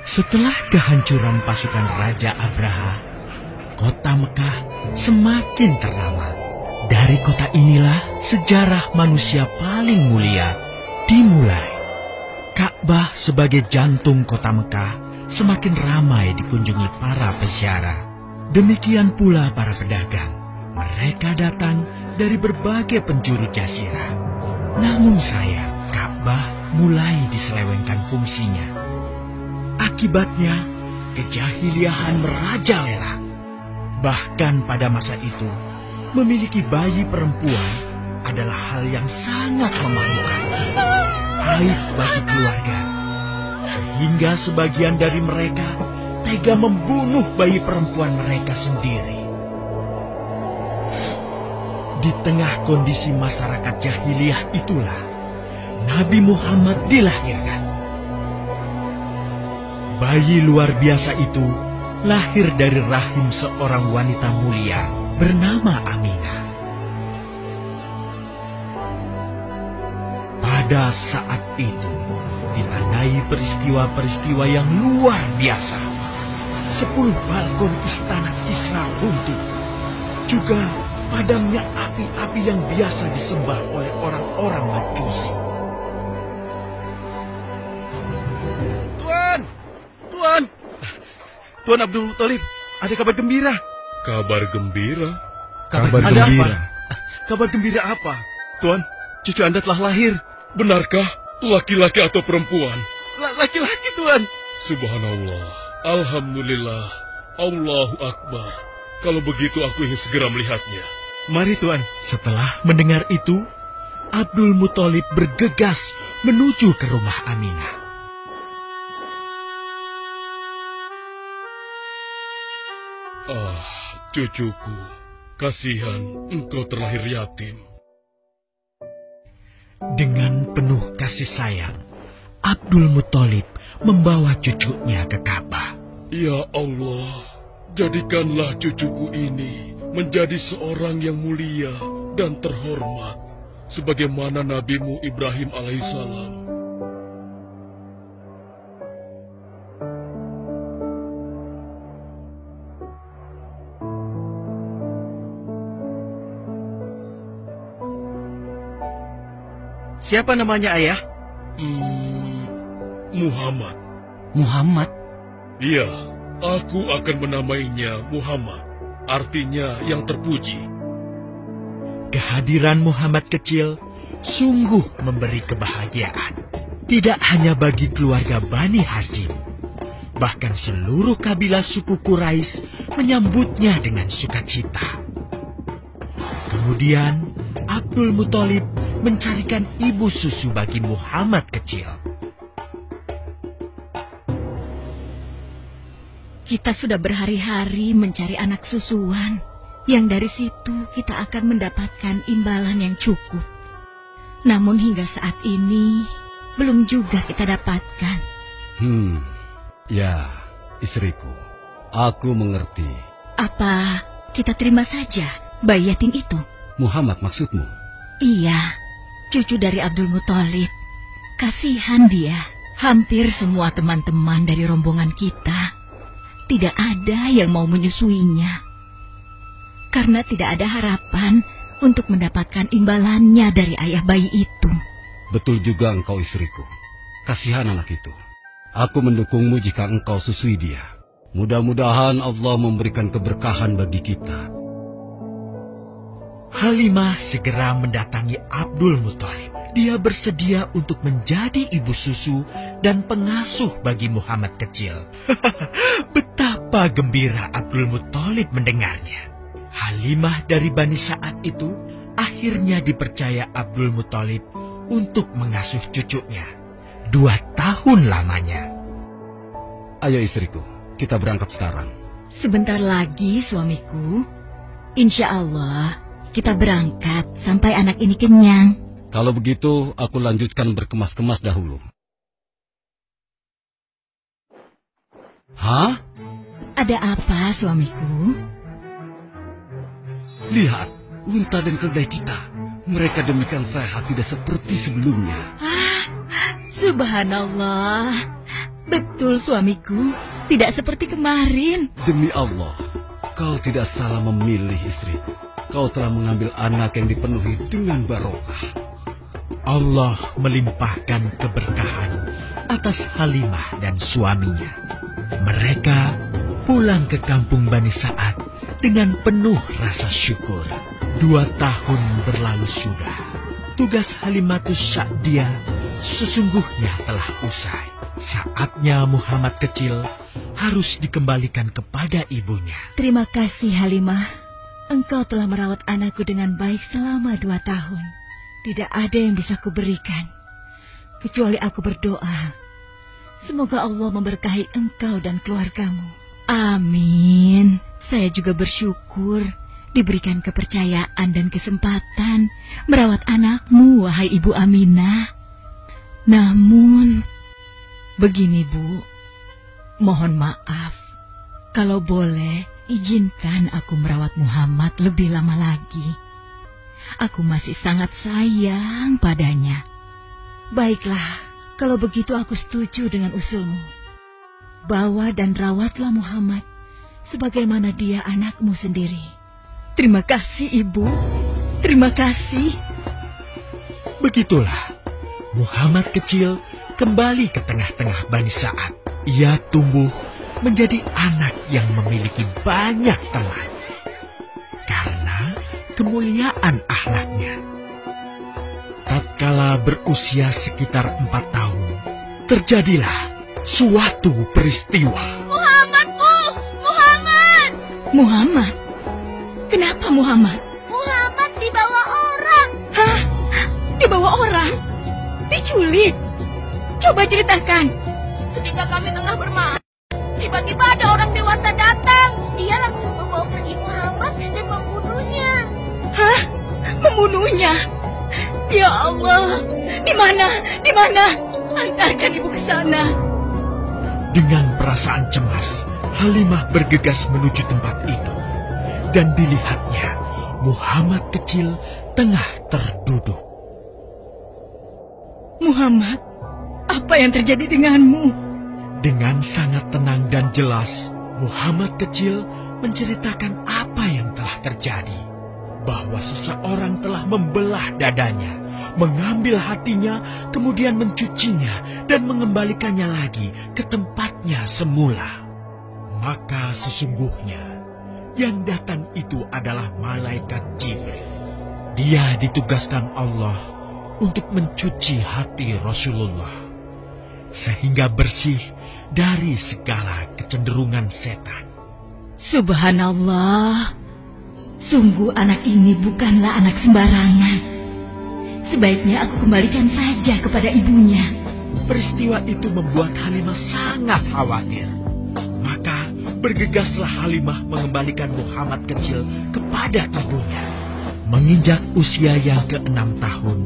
Setelah kehancuran pasukan Raja Abraha, kota Mekah semakin ternama. Dari kota inilah sejarah manusia paling mulia dimulai. Ka'bah sebagai jantung kota Mekah semakin ramai dikunjungi para peziarah. Demikian pula para pedagang. Mereka datang dari berbagai penjuru jazirah. Namun sayang, Ka'bah mulai diselewengkan fungsinya. Akibatnya, kejahiliahan merajalela. Bahkan pada masa itu, memiliki bayi perempuan adalah hal yang sangat memalukan. Aib bagi keluarga. Sehingga sebagian dari mereka tega membunuh bayi perempuan mereka sendiri. Di tengah kondisi masyarakat jahiliyah itulah Nabi Muhammad dilahirkan. Bayi luar biasa itu lahir dari rahim seorang wanita mulia bernama Aminah. Pada saat itu ditandai peristiwa-peristiwa yang luar biasa. 10 balkon istana Kisra runtuh. Juga padamnya api-api yang biasa disembah oleh orang-orang Majusi. Tuan Abdul Muthalib, ada kabar gembira. Kabar gembira? Kabar gembira? Kabar gembira apa? Tuan, cucu Anda telah lahir. Benarkah? Laki-laki atau perempuan? Laki-laki, Tuan. Subhanallah, Alhamdulillah, Allahu Akbar. Kalau begitu aku ingin segera melihatnya. Mari, Tuan. Setelah mendengar itu, Abdul Muthalib bergegas menuju ke rumah Aminah. Ah, cucuku, kasihan engkau terlahir yatim. Dengan penuh kasih sayang, Abdul Muthalib membawa cucunya ke Ka'bah. Ya Allah, jadikanlah cucuku ini menjadi seorang yang mulia dan terhormat, sebagaimana Nabimu Ibrahim alaihissalam. Siapa namanya, Ayah? Muhammad. Muhammad? Iya, aku akan menamainya Muhammad. Artinya yang terpuji. Kehadiran Muhammad kecil sungguh memberi kebahagiaan. Tidak hanya bagi keluarga Bani Hashim. Bahkan seluruh kabilah suku Quraisy menyambutnya dengan sukacita. Kemudian Abdul Muthalib mencarikan ibu susu bagi Muhammad kecil. Kita sudah berhari-hari mencari anak susuan, yang dari situ kita akan mendapatkan imbalan yang cukup. Namun hingga saat ini, belum juga kita dapatkan. Ya, istriku, aku mengerti. Apa kita terima saja bayi yatim itu? Muhammad maksudmu? Iya, cucu dari Abdul Muthalib. Kasihan dia. Hampir semua teman-teman dari rombongan kita tidak ada yang mau menyusuinya. Karena tidak ada harapan untuk mendapatkan imbalannya dari ayah bayi itu. Betul juga engkau, istriku. Kasihan anak itu. Aku mendukungmu jika engkau susui dia. Mudah-mudahan Allah memberikan keberkahan bagi kita. Halimah segera mendatangi Abdul Muthalib. Dia bersedia untuk menjadi ibu susu dan pengasuh bagi Muhammad kecil. Betapa gembira Abdul Muthalib mendengarnya. Halimah dari Bani Sa'ad itu akhirnya dipercaya Abdul Muthalib untuk mengasuh cucunya 2 tahun lamanya. Ayo istriku, kita berangkat sekarang. Sebentar lagi suamiku. Insya Allah kita berangkat sampai anak ini kenyang. Kalau begitu, aku lanjutkan berkemas-kemas dahulu. Hah? Ada apa, suamiku? Lihat, unta dan keledai kita. Mereka demikian sehat, tidak seperti sebelumnya. Subhanallah. Betul, suamiku. Tidak seperti kemarin. Demi Allah, kau tidak salah memilih istriku. Kau telah mengambil anak yang dipenuhi dengan barokah. Allah melimpahkan keberkahan atas Halimah dan suaminya. Mereka pulang ke kampung Bani Sa'ad dengan penuh rasa syukur. 2 tahun berlalu sudah. Tugas Halimatus Sa'diyah sesungguhnya telah usai. Saatnya Muhammad kecil harus dikembalikan kepada ibunya. Terima kasih Halimah. Engkau telah merawat anakku dengan baik selama 2 tahun. Tidak ada yang bisa kuberikan, kecuali aku berdoa. Semoga Allah memberkahi engkau dan keluargamu. Amin. Saya juga bersyukur diberikan kepercayaan dan kesempatan merawat anakmu, wahai Ibu Aminah. Namun, begini Bu, mohon maaf. Kalau boleh, izinkan aku merawat Muhammad lebih lama lagi. Aku masih sangat sayang padanya. Baiklah, kalau begitu aku setuju dengan usulmu. Bawa dan rawatlah Muhammad sebagaimana dia anakmu sendiri. Terima kasih, Ibu. Terima kasih. Begitulah, Muhammad kecil kembali ke tengah-tengah Bani Sa'ad. Ia tumbuh menjadi anak yang memiliki banyak teman karena kemuliaan akhlaknya. Tatkala berusia sekitar 4 tahun, terjadilah suatu peristiwa. Muhammad, Bu! Muhammad! Muhammad? Kenapa Muhammad? Muhammad dibawa orang. Hah? Dibawa orang? Diculik? Coba ceritakan. Ketika kami tengah bermain, tiba-tiba ada orang dewasa datang. Dia langsung membawa pergi Muhammad dan membunuhnya. Hah? Membunuhnya? Ya Allah, di mana? Di mana? Antarkan ibu ke sana. Dengan perasaan cemas, Halimah bergegas menuju tempat itu. Dan dilihatnya, Muhammad kecil tengah terduduk. Muhammad, apa yang terjadi denganmu? Dengan sangat tenang dan jelas, Muhammad kecil menceritakan apa yang telah terjadi. Bahwa seseorang telah membelah dadanya, mengambil hatinya, kemudian mencucinya dan mengembalikannya lagi ke tempatnya semula. Maka sesungguhnya yang datang itu adalah malaikat Jibril. Dia ditugaskan Allah untuk mencuci hati Rasulullah sehingga bersih dari segala kecenderungan setan. Subhanallah. Sungguh anak ini bukanlah anak sembarangan. Sebaiknya aku kembalikan saja kepada ibunya. Peristiwa itu membuat Halimah sangat khawatir. Maka bergegaslah Halimah mengembalikan Muhammad kecil kepada ibunya. Menginjak usia yang ke-6 tahun,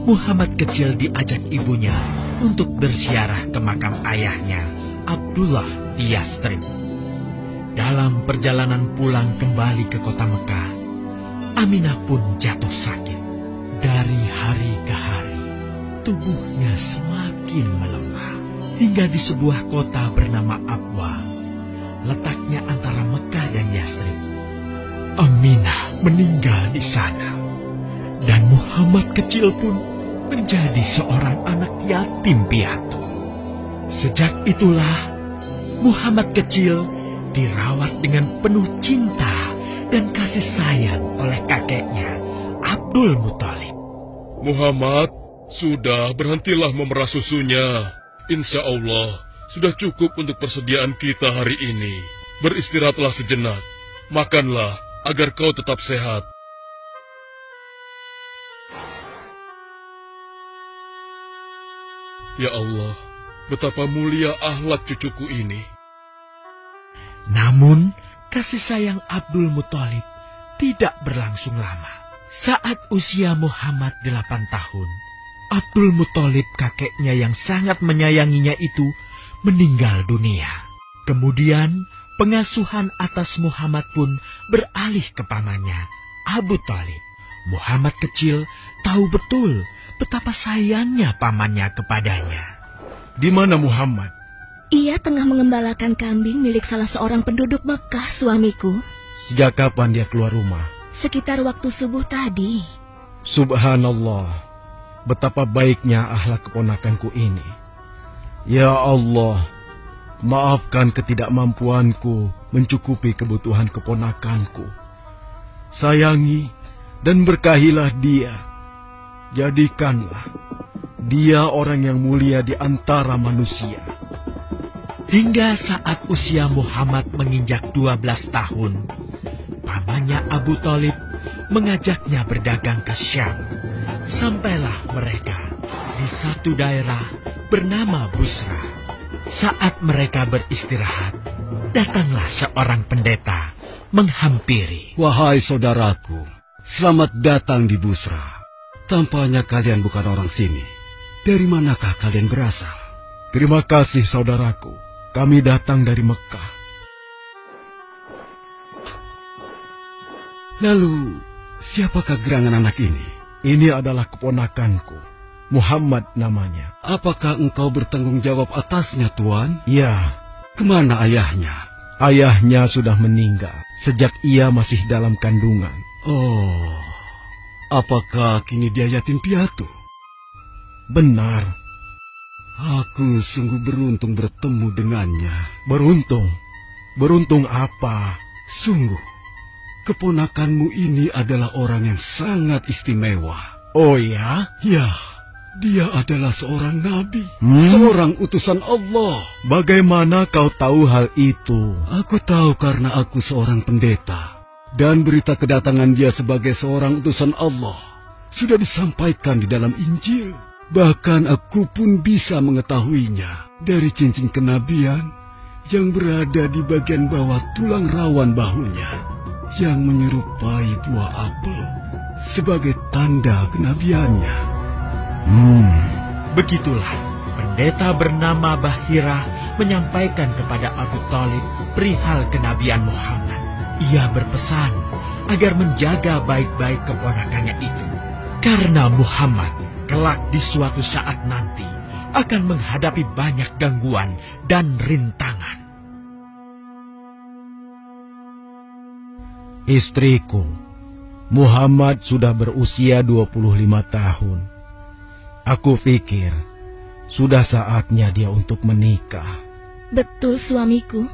Muhammad kecil diajak ibunya untuk berziarah ke makam ayahnya, Abdullah di Yathrib. Dalam perjalanan pulang kembali ke kota Mekah, Aminah pun jatuh sakit. Dari hari ke hari, tubuhnya semakin melemah. Hingga di sebuah kota bernama Abwa, letaknya antara Mekah dan Yathrib, Aminah meninggal di sana. Dan Muhammad kecil pun menjadi seorang anak yatim piatu. Sejak itulah, Muhammad kecil dirawat dengan penuh cinta dan kasih sayang oleh kakeknya, Abdul Muthalib. Muhammad, sudah berhentilah memerah susunya. Insya Allah, sudah cukup untuk persediaan kita hari ini. Beristirahatlah sejenak. Makanlah agar kau tetap sehat. Ya Allah, betapa mulia akhlak cucuku ini. Namun, kasih sayang Abdul Muthalib tidak berlangsung lama. Saat usia Muhammad 8 tahun, Abdul Muthalib kakeknya yang sangat menyayanginya itu meninggal dunia. Kemudian, pengasuhan atas Muhammad pun beralih ke pamannya, Abu Thalib. Muhammad kecil tahu betul betapa sayangnya pamannya kepadanya. Di mana Muhammad? Ia tengah mengembalakan kambing milik salah seorang penduduk Mekah, suamiku. Sejak kapan dia keluar rumah? Sekitar waktu subuh tadi. Subhanallah, betapa baiknya akhlak keponakanku ini. Ya Allah, maafkan ketidakmampuanku mencukupi kebutuhan keponakanku. Sayangi dan berkahilah dia. Jadikanlah dia orang yang mulia di antara manusia. Hingga saat usia Muhammad menginjak 12 tahun, pamannya Abu Thalib mengajaknya berdagang ke Syam. Sampailah mereka di satu daerah bernama Busra. Saat mereka beristirahat, datanglah seorang pendeta menghampiri. Wahai saudaraku, selamat datang di Busra. Tampaknya kalian bukan orang sini. Dari manakah kalian berasal? Terima kasih saudaraku. Kami datang dari Mekah. Lalu, siapakah gerangan anak ini? Ini adalah keponakanku. Muhammad namanya. Apakah engkau bertanggung jawab atasnya, Tuan? Ya. Kemana ayahnya? Ayahnya sudah meninggal sejak ia masih dalam kandungan. Oh, apakah kini dia yatim piatu? Benar. Aku sungguh beruntung bertemu dengannya. Beruntung? Beruntung apa? Sungguh, keponakanmu ini adalah orang yang sangat istimewa. Oh ya? Ya, dia adalah seorang nabi, seorang utusan Allah. Bagaimana kau tahu hal itu? Aku tahu karena aku seorang pendeta. Dan berita kedatangan dia sebagai seorang utusan Allah sudah disampaikan di dalam Injil. Bahkan aku pun bisa mengetahuinya dari cincin kenabian yang berada di bagian bawah tulang rawan bahunya yang menyerupai buah apel sebagai tanda kenabiannya. Begitulah pendeta bernama Bahira menyampaikan kepada Abu Thalib perihal kenabian Muhammad. Ia berpesan agar menjaga baik-baik keponakannya itu, karena Muhammad kelak di suatu saat nanti akan menghadapi banyak gangguan dan rintangan. Istriku, Muhammad sudah berusia 25 tahun. Aku pikir sudah saatnya dia untuk menikah. Betul, suamiku.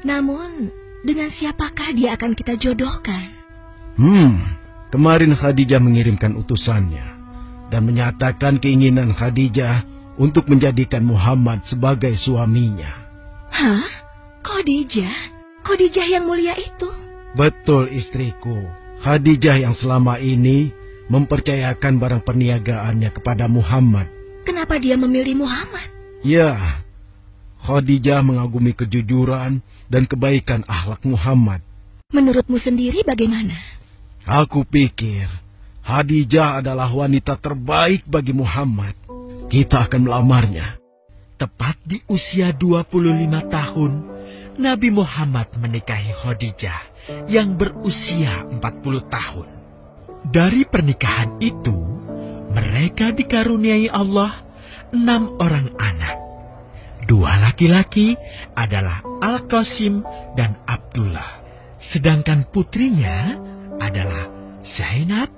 Namun, dengan siapakah dia akan kita jodohkan? Kemarin Khadijah mengirimkan utusannya dan menyatakan keinginan Khadijah untuk menjadikan Muhammad sebagai suaminya. Hah? Khadijah? Khadijah yang mulia itu? Betul, istriku. Khadijah yang selama ini mempercayakan barang perniagaannya kepada Muhammad. Kenapa dia memilih Muhammad? Ya, Khadijah mengagumi kejujuran dan kebaikan akhlak Muhammad. Menurutmu sendiri bagaimana? Aku pikir Khadijah adalah wanita terbaik bagi Muhammad. Kita akan melamarnya. Tepat di usia 25 tahun, Nabi Muhammad menikahi Khadijah yang berusia 40 tahun. Dari pernikahan itu, mereka dikaruniai Allah 6 orang anak. 2 laki-laki adalah Al-Qasim dan Abdullah. Sedangkan putrinya adalah Zainab,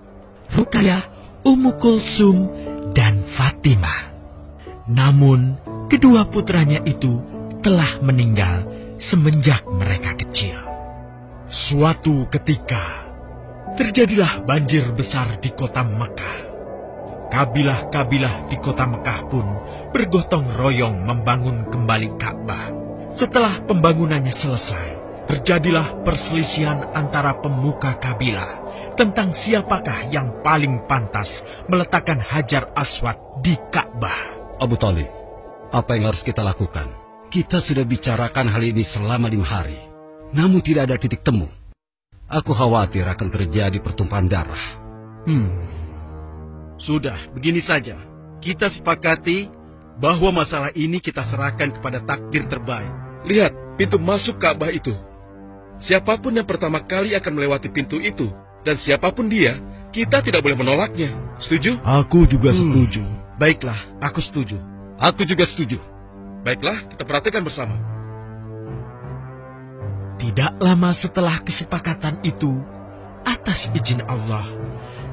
Ruqayyah, Ummu Kulsum, dan Fatimah. Namun, kedua putranya itu telah meninggal semenjak mereka kecil. Suatu ketika, terjadilah banjir besar di kota Mekah. Kabilah-kabilah di kota Mekah pun bergotong royong membangun kembali Ka'bah. Setelah pembangunannya selesai, terjadilah perselisihan antara pemuka kabilah tentang siapakah yang paling pantas meletakkan Hajar Aswad di Ka'bah. Abu Thalib, apa yang harus kita lakukan? Kita sudah bicarakan hal ini selama 5 hari, namun tidak ada titik temu. Aku khawatir akan terjadi pertumpahan darah. Sudah, begini saja. Kita sepakati bahwa masalah ini kita serahkan kepada takdir terbaik. Lihat, pintu masuk Ka'bah itu. Siapapun yang pertama kali akan melewati pintu itu, dan siapapun dia, kita tidak boleh menolaknya. Setuju? Aku juga setuju. Baiklah, aku setuju. Aku juga setuju. Baiklah, kita perhatikan bersama. Tidak lama setelah kesepakatan itu, atas izin Allah,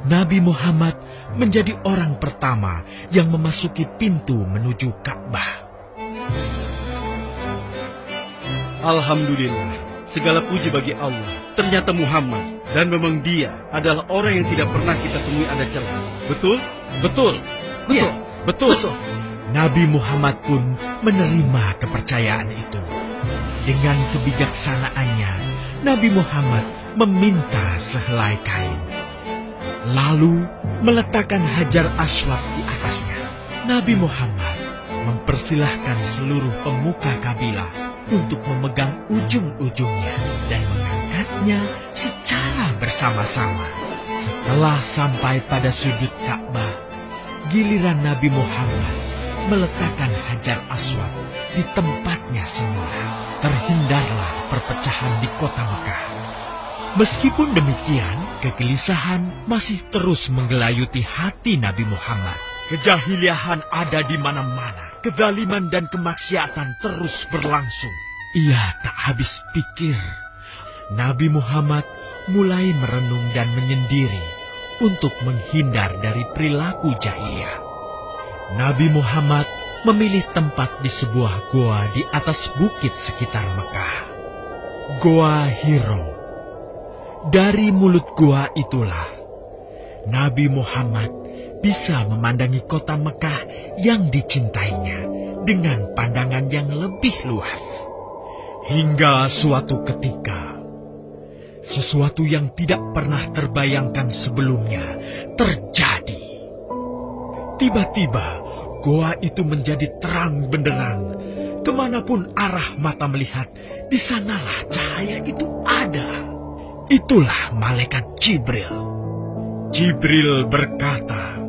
Nabi Muhammad menjadi orang pertama yang memasuki pintu menuju Ka'bah. Alhamdulillah, segala puji bagi Allah. Ternyata Muhammad, dan memang dia adalah orang yang tidak pernah kita temui ada celah. Betul? Betul. Iya, betul. Nabi Muhammad pun menerima kepercayaan itu. Dengan kebijaksanaannya, Nabi Muhammad meminta sehelai kain, lalu meletakkan Hajar Aswad di atasnya. Nabi Muhammad mempersilahkan seluruh pemuka kabilah untuk memegang ujung-ujungnya dan mengangkatnya secara bersama-sama. Setelah sampai pada sudut Ka'bah, giliran Nabi Muhammad meletakkan Hajar Aswad di tempatnya semula. Terhindarlah perpecahan di kota Mekah. Meskipun demikian, kegelisahan masih terus menggelayuti hati Nabi Muhammad. Kejahiliahan ada di mana-mana. Kezaliman dan kemaksiatan terus berlangsung. Ia tak habis pikir. Nabi Muhammad mulai merenung dan menyendiri untuk menghindar dari perilaku jahiliyah. Nabi Muhammad memilih tempat di sebuah goa di atas bukit sekitar Mekah. Goa Hiro. Dari mulut goa itulah Nabi Muhammad bisa memandangi kota Mekah yang dicintainya dengan pandangan yang lebih luas. Hingga suatu ketika, sesuatu yang tidak pernah terbayangkan sebelumnya terjadi. Tiba-tiba, goa itu menjadi terang benderang. Kemanapun arah mata melihat, di sanalah cahaya itu ada. Itulah malaikat Jibril. Jibril berkata,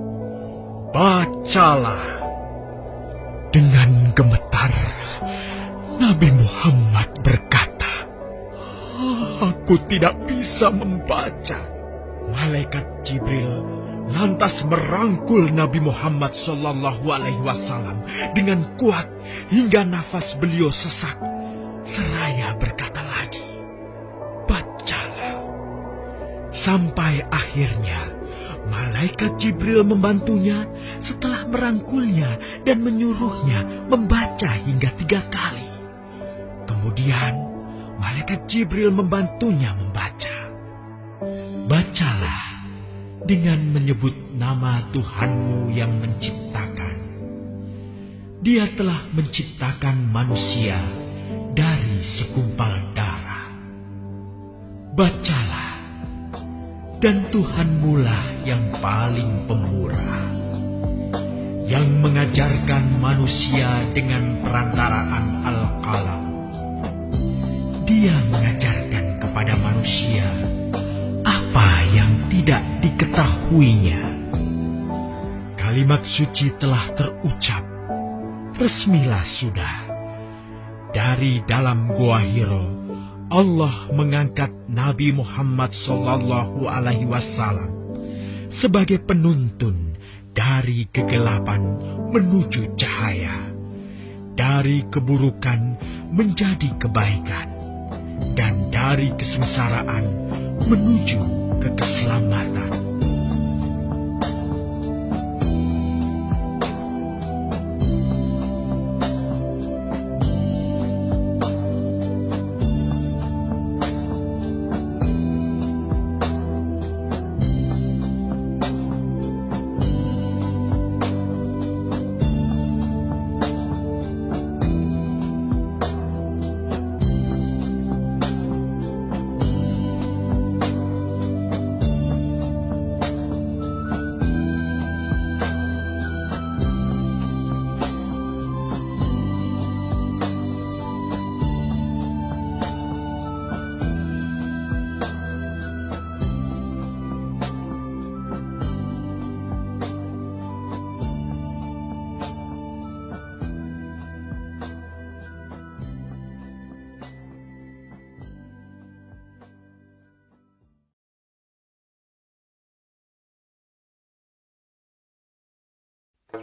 "Bacalah." Dengan gemetar, Nabi Muhammad berkata, "Aku tidak bisa membaca." Malaikat Jibril lantas merangkul Nabi Muhammad SAW dengan kuat hingga nafas beliau sesak. Seraya berkata lagi, "Bacalah." Sampai akhirnya malaikat Jibril membantunya setelah merangkulnya dan menyuruhnya membaca hingga 3 kali. Kemudian malaikat Jibril membantunya membaca. "Bacalah dengan menyebut nama Tuhanmu yang menciptakan. Dia telah menciptakan manusia dari segumpal darah. Bacalah, dan Tuhanmulah yang paling pemurah, yang mengajarkan manusia dengan perantaraan Al-Qalam. Dia mengajarkan kepada manusia apa yang tidak diketahuinya." Kalimat suci telah terucap. Resmilah sudah. Dari dalam Goa Hiro, Allah mengangkat Nabi Muhammad SAW sebagai penuntun dari kegelapan menuju cahaya, dari keburukan menjadi kebaikan, dan dari kesengsaraan menuju ke keselamatan.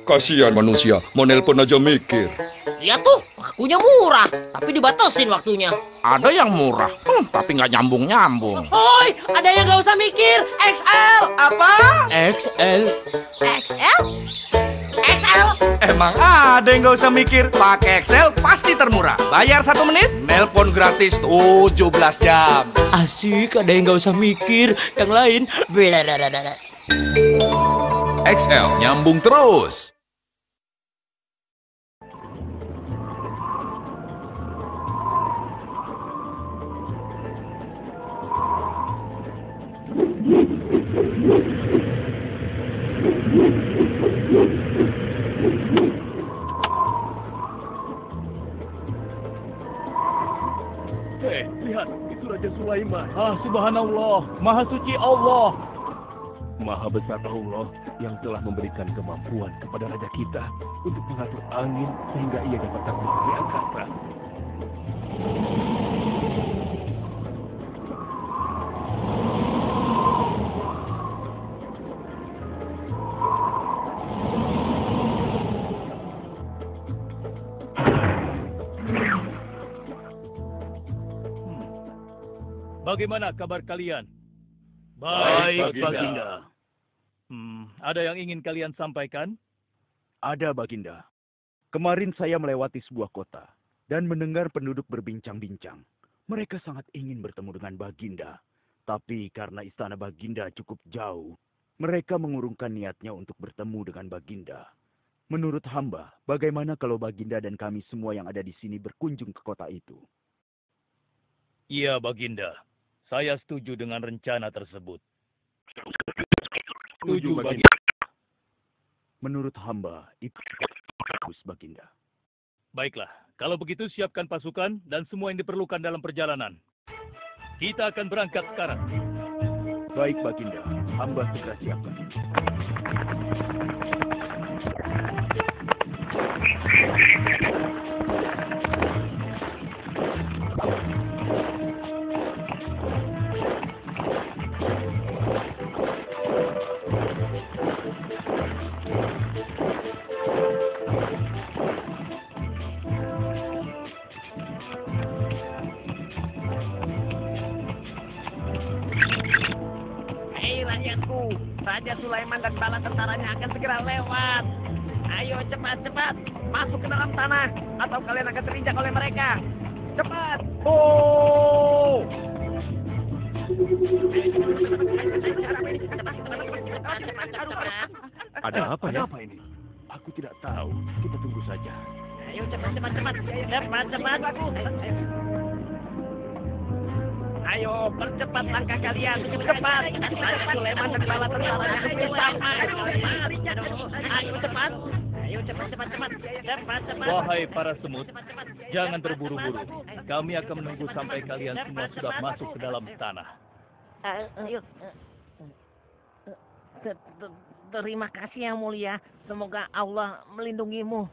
Kasihan manusia, mau nelpon aja mikir. Ya tuh, akunya murah, tapi dibatasin waktunya. Ada yang murah, tapi nggak nyambung-nyambung. Hoi, ada yang nggak usah mikir. XL. Apa? XL. XL? XL. Emang ada yang nggak usah mikir. Pakai Excel pasti termurah. Bayar 1 menit, nelpon gratis 17 jam. Asik, ada yang nggak usah mikir. Yang lain, blablabla. XL nyambung terus. Lihat, itu Raja Sulaiman. Subhanallah, Maha Suci Allah. Maha besar Allah yang telah memberikan kemampuan kepada Raja kita untuk mengatur angin sehingga ia dapat terbang di angkasa. Bagaimana kabar kalian? Baik, Baginda. Ada yang ingin kalian sampaikan? Ada, Baginda. Kemarin saya melewati sebuah kota dan mendengar penduduk berbincang-bincang. Mereka sangat ingin bertemu dengan Baginda. Tapi karena istana Baginda cukup jauh, mereka mengurungkan niatnya untuk bertemu dengan Baginda. Menurut hamba, bagaimana kalau Baginda dan kami semua yang ada di sini berkunjung ke kota itu? Iya, Baginda. Saya setuju dengan rencana tersebut. Setuju, Baginda. Menurut hamba, itu bagus, Baginda. Baiklah, kalau begitu siapkan pasukan dan semua yang diperlukan dalam perjalanan. Kita akan berangkat sekarang. Baik, Baginda. Hamba segera siapkan. Raja Sulaiman dan bala tentaranya akan segera lewat. Ayo cepat-cepat masuk ke dalam tanah atau kalian akan terinjak oleh mereka. Cepat! Oh! Ada apa ya? Apa ini? Aku tidak tahu. Kita tunggu saja. Ayo cepat-cepat. Cepat-cepat. Ayo, percepat langkah kalian. Cepat. Sulaiman dan bala tentaranya bersama. Ayo, cepat. Ayo, cepat. Cepat. Wahai para semut, jangan terburu-buru. Kami akan menunggu sampai kalian semua sudah masuk ke dalam tanah. Terima kasih yang mulia. Semoga Allah melindungimu.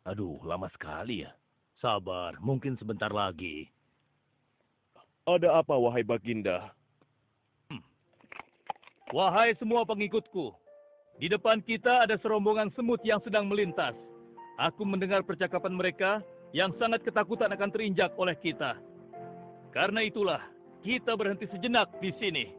Aduh, lama sekali ya. Sabar, mungkin sebentar lagi. Ada apa, wahai Baginda? Wahai semua pengikutku, di depan kita ada serombongan semut yang sedang melintas. Aku mendengar percakapan mereka yang sangat ketakutan akan terinjak oleh kita. Karena itulah, kita berhenti sejenak di sini.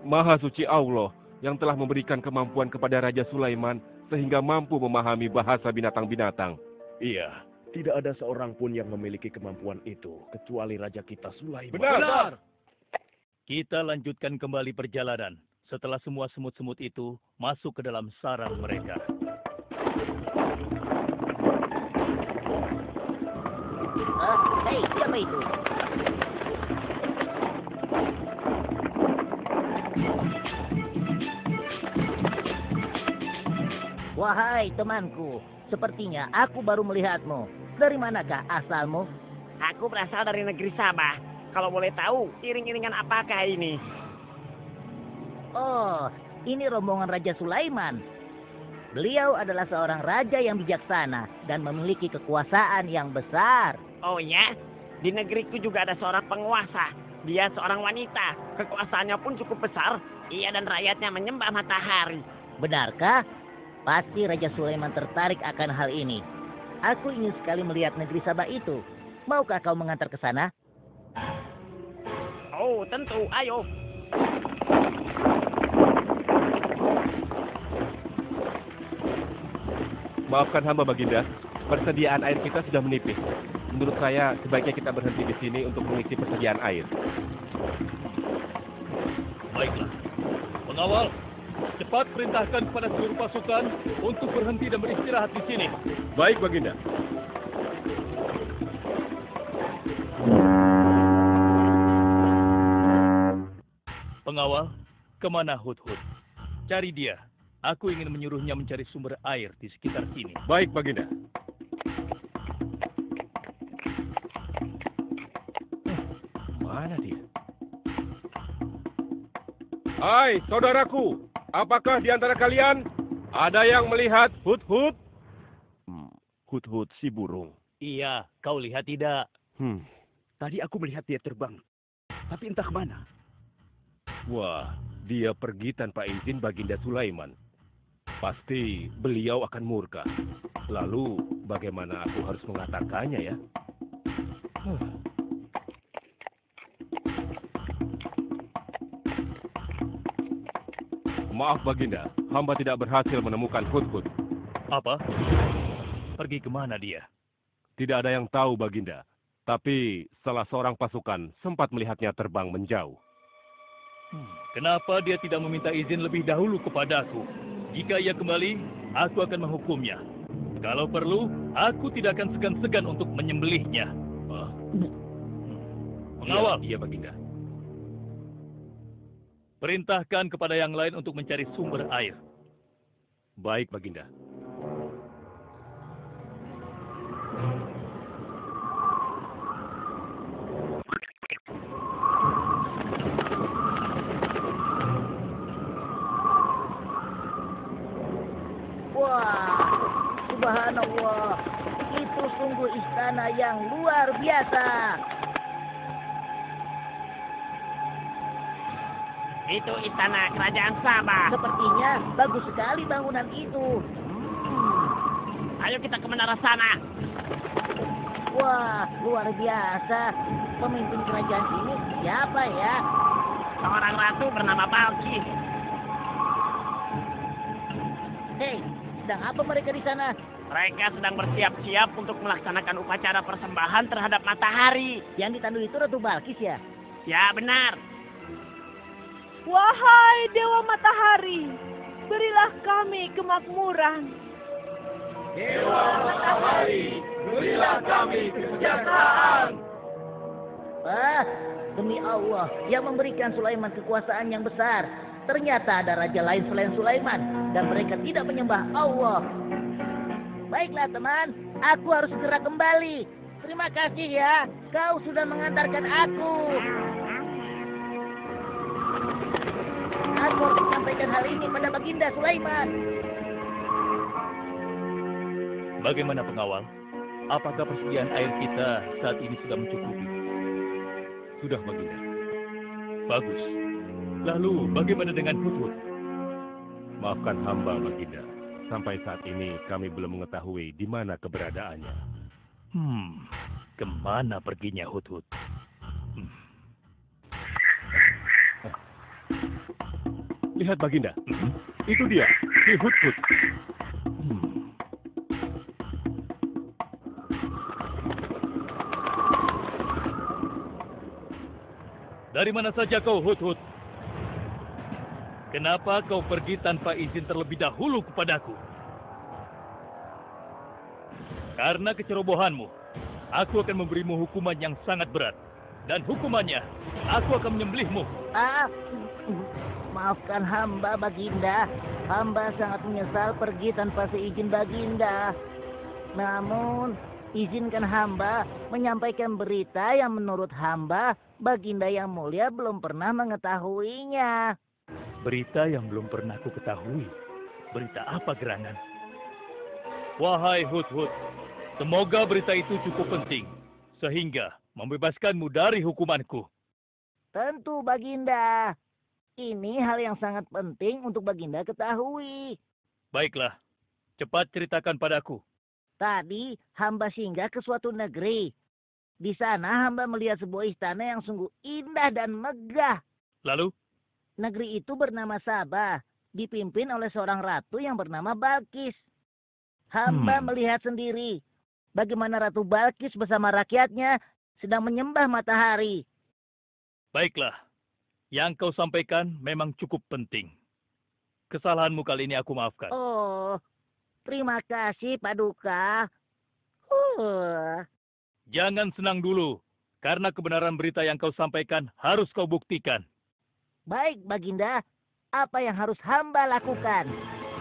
Maha suci Allah yang telah memberikan kemampuan kepada Raja Sulaiman sehingga mampu memahami bahasa binatang-binatang. Iya, tidak ada seorang pun yang memiliki kemampuan itu, kecuali Raja kita Sulaiman. Benar. Kita lanjutkan kembali perjalanan, setelah semua semut-semut itu masuk ke dalam sarang mereka. Hei, siapa itu? Wahai temanku, sepertinya aku baru melihatmu. Dari manakah asalmu? Aku berasal dari negeri Sabah. Kalau boleh tahu, iring-iringan apakah ini? Oh, ini rombongan Raja Sulaiman. Beliau adalah seorang raja yang bijaksana dan memiliki kekuasaan yang besar. Oh ya? Di negeriku juga ada seorang penguasa. Dia seorang wanita. Kekuasaannya pun cukup besar. Ia dan rakyatnya menyembah matahari. Benarkah? Pasti Raja Sulaiman tertarik akan hal ini. Aku ingin sekali melihat negeri Sabah itu. Maukah kau mengantar ke sana? Oh, tentu. Ayo. Maafkan hamba, Baginda. Persediaan air kita sudah menipis. Menurut saya, sebaiknya kita berhenti di sini untuk mengisi persediaan air. Baiklah. Pengawal, cepat perintahkan kepada seluruh pasukan untuk berhenti dan beristirahat di sini. Baik, Baginda. Pengawal, kemana Hudhud? Cari dia. Aku ingin menyuruhnya mencari sumber air di sekitar sini. Baik, Baginda. Mana dia? Hai, saudaraku. Apakah di antara kalian ada yang melihat Hudhud? Hudhud si burung. Iya, kau lihat tidak? Tadi aku melihat dia terbang. Tapi entah kemana. Wah, dia pergi tanpa izin Baginda Sulaiman. Pasti beliau akan murka. Lalu, bagaimana aku harus mengatakannya ya? Maaf Baginda, hamba tidak berhasil menemukan Hudhud. Apa? Pergi kemana dia? Tidak ada yang tahu Baginda. Tapi salah seorang pasukan sempat melihatnya terbang menjauh. Kenapa dia tidak meminta izin lebih dahulu kepadaku? Jika ia kembali, aku akan menghukumnya. Kalau perlu, aku tidak akan segan-segan untuk menyembelihnya. Pengawal. Iya, Baginda. Perintahkan kepada yang lain untuk mencari sumber air. Baik, Baginda. Wah, subhanallah. Itu sungguh istana yang luar biasa. Itu istana kerajaan Sabah. Sepertinya bagus sekali bangunan itu. Ayo kita ke menara sana. Wah, luar biasa. Pemimpin kerajaan ini siapa ya? Seorang ratu bernama Balkis. Hei, sedang apa mereka di sana? Mereka sedang bersiap-siap untuk melaksanakan upacara persembahan terhadap matahari. Yang ditandui itu Ratu Balkis ya? Ya, benar. Wahai Dewa Matahari, berilah kami kemakmuran. Dewa Matahari, berilah kami kesejahteraan. Demi Allah, yang memberikan Sulaiman kekuasaan yang besar. Ternyata ada raja lain selain Sulaiman, dan mereka tidak menyembah Allah. Baiklah teman, aku harus segera kembali. Terima kasih ya, kau sudah mengantarkan aku. Aku harus menyampaikan hal ini pada Baginda Sulaiman. Bagaimana pengawal? Apakah persediaan air kita saat ini sudah mencukupi? Sudah, Baginda. Bagus. Lalu bagaimana dengan Hudhud? Maafkan hamba, Baginda. Sampai saat ini kami belum mengetahui di mana keberadaannya. Kemana perginya Hudhud? Lihat Baginda, itu dia, si Hudhud. Dari mana saja kau Hudhud? Kenapa kau pergi tanpa izin terlebih dahulu kepadaku? Karena kecerobohanmu, aku akan memberimu hukuman yang sangat berat. Dan hukumannya, aku akan menyembelihmu. Maafkan hamba, Baginda. Hamba sangat menyesal pergi tanpa seizin Baginda. Namun, izinkan hamba menyampaikan berita yang menurut hamba, Baginda yang mulia belum pernah mengetahuinya. Berita yang belum pernah aku ketahui. Berita apa gerangan? Wahai Hudhud, semoga berita itu cukup penting, sehingga membebaskanmu dari hukumanku. Tentu, Baginda. Ini hal yang sangat penting untuk Baginda ketahui. Baiklah, cepat ceritakan padaku. Tadi hamba singgah ke suatu negeri. Di sana hamba melihat sebuah istana yang sungguh indah dan megah. Lalu? Negeri itu bernama Sabah, dipimpin oleh seorang ratu yang bernama Balkis. Hamba melihat sendiri bagaimana Ratu Balkis bersama rakyatnya sedang menyembah matahari. Baiklah, yang kau sampaikan memang cukup penting. Kesalahanmu kali ini aku maafkan. Oh, terima kasih, Paduka. Jangan senang dulu, karena kebenaran berita yang kau sampaikan harus kau buktikan. Baik, Baginda. Apa yang harus hamba lakukan?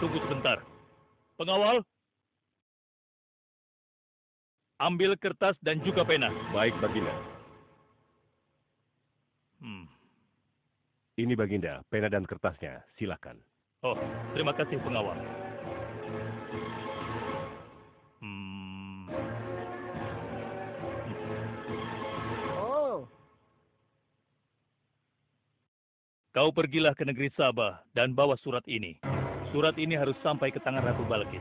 Tunggu sebentar. Pengawal, ambil kertas dan juga pena. Baik, Baginda. Ini Baginda, pena dan kertasnya. Silakan. Oh, terima kasih pengawal. Kau pergilah ke negeri Sabah dan bawa surat ini. Surat ini harus sampai ke tangan Ratu Balkis.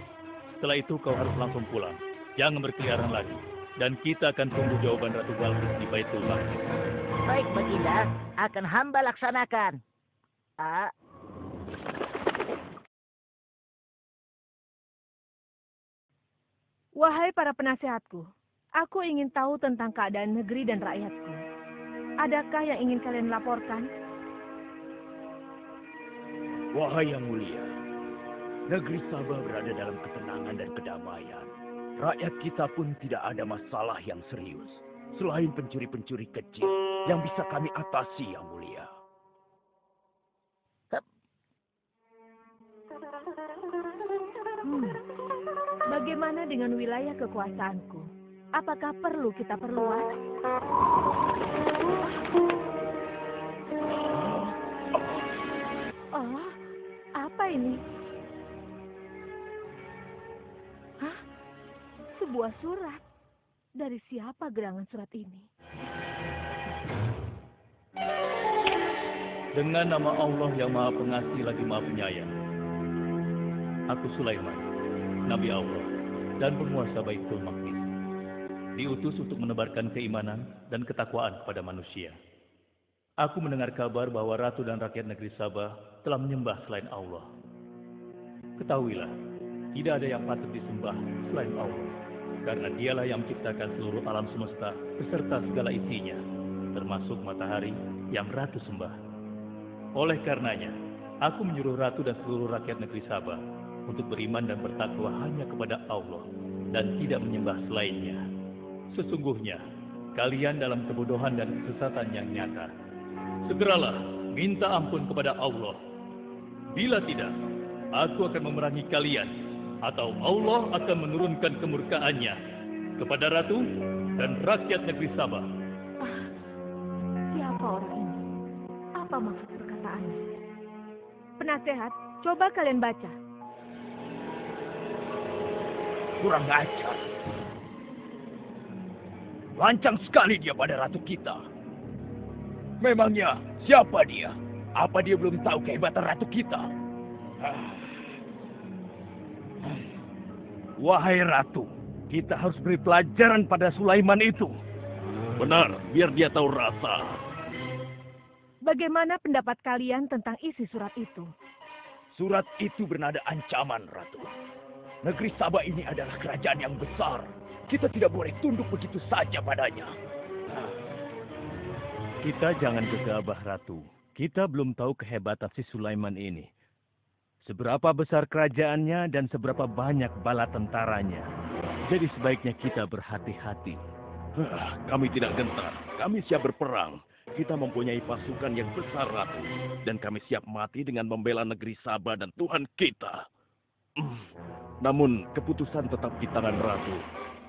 Setelah itu kau harus langsung pulang. Jangan berkeliaran lagi. Dan kita akan tunggu jawaban Ratu Balkis di Baitul Maqdis. Baik, Baginda. Akan hamba laksanakan. Wahai para penasehatku, aku ingin tahu tentang keadaan negeri dan rakyatku. Adakah yang ingin kalian laporkan? Wahai yang mulia, negeri Sabah berada dalam ketenangan dan kedamaian. Rakyat kita pun tidak ada masalah yang serius, selain pencuri-pencuri kecil yang bisa kami atasi, yang mulia. Bagaimana dengan wilayah kekuasaanku? Apakah perlu kita perluas? Oh, apa ini? Hah? Sebuah surat. Dari siapa gerangan surat ini? Dengan nama Allah yang Maha Pengasih lagi Maha Penyayang. Aku Sulaiman, Nabi Allah, dan penguasa Baitul Maqdis. Diutus untuk menebarkan keimanan dan ketakwaan kepada manusia. Aku mendengar kabar bahwa ratu dan rakyat negeri Sabah telah menyembah selain Allah. Ketahuilah, tidak ada yang patut disembah selain Allah. Karena dialah yang menciptakan seluruh alam semesta beserta segala isinya, termasuk matahari yang ratu sembah. Oleh karenanya, aku menyuruh ratu dan seluruh rakyat negeri Sabah untuk beriman dan bertakwa hanya kepada Allah dan tidak menyembah selainnya. Sesungguhnya, kalian dalam kebodohan dan kesesatan yang nyata. Segeralah minta ampun kepada Allah. Bila tidak, aku akan memerangi kalian, atau Allah akan menurunkan kemurkaannya kepada ratu dan rakyat negeri Sabah. Siapa orang ini? Apa maksud perkataannya? Penasehat, coba kalian baca. Kurang ajar. Lancang sekali dia pada ratu kita. Memangnya siapa dia? Apa dia belum tahu kehebatan ratu kita? Wahai ratu, kita harus beri pelajaran pada Sulaiman itu. Benar, biar dia tahu rasa. Bagaimana pendapat kalian tentang isi surat itu? Surat itu bernada ancaman, Ratu. Negeri Sabah ini adalah kerajaan yang besar. Kita tidak boleh tunduk begitu saja padanya. Kita jangan gegabah, Ratu. Kita belum tahu kehebatan si Sulaiman ini. Seberapa besar kerajaannya dan seberapa banyak bala tentaranya. Jadi sebaiknya kita berhati-hati. Kami tidak gentar. Kami siap berperang. Kita mempunyai pasukan yang besar, Ratu. Dan kami siap mati dengan membela negeri Sabah dan Tuhan kita. Namun, keputusan tetap di tangan Ratu.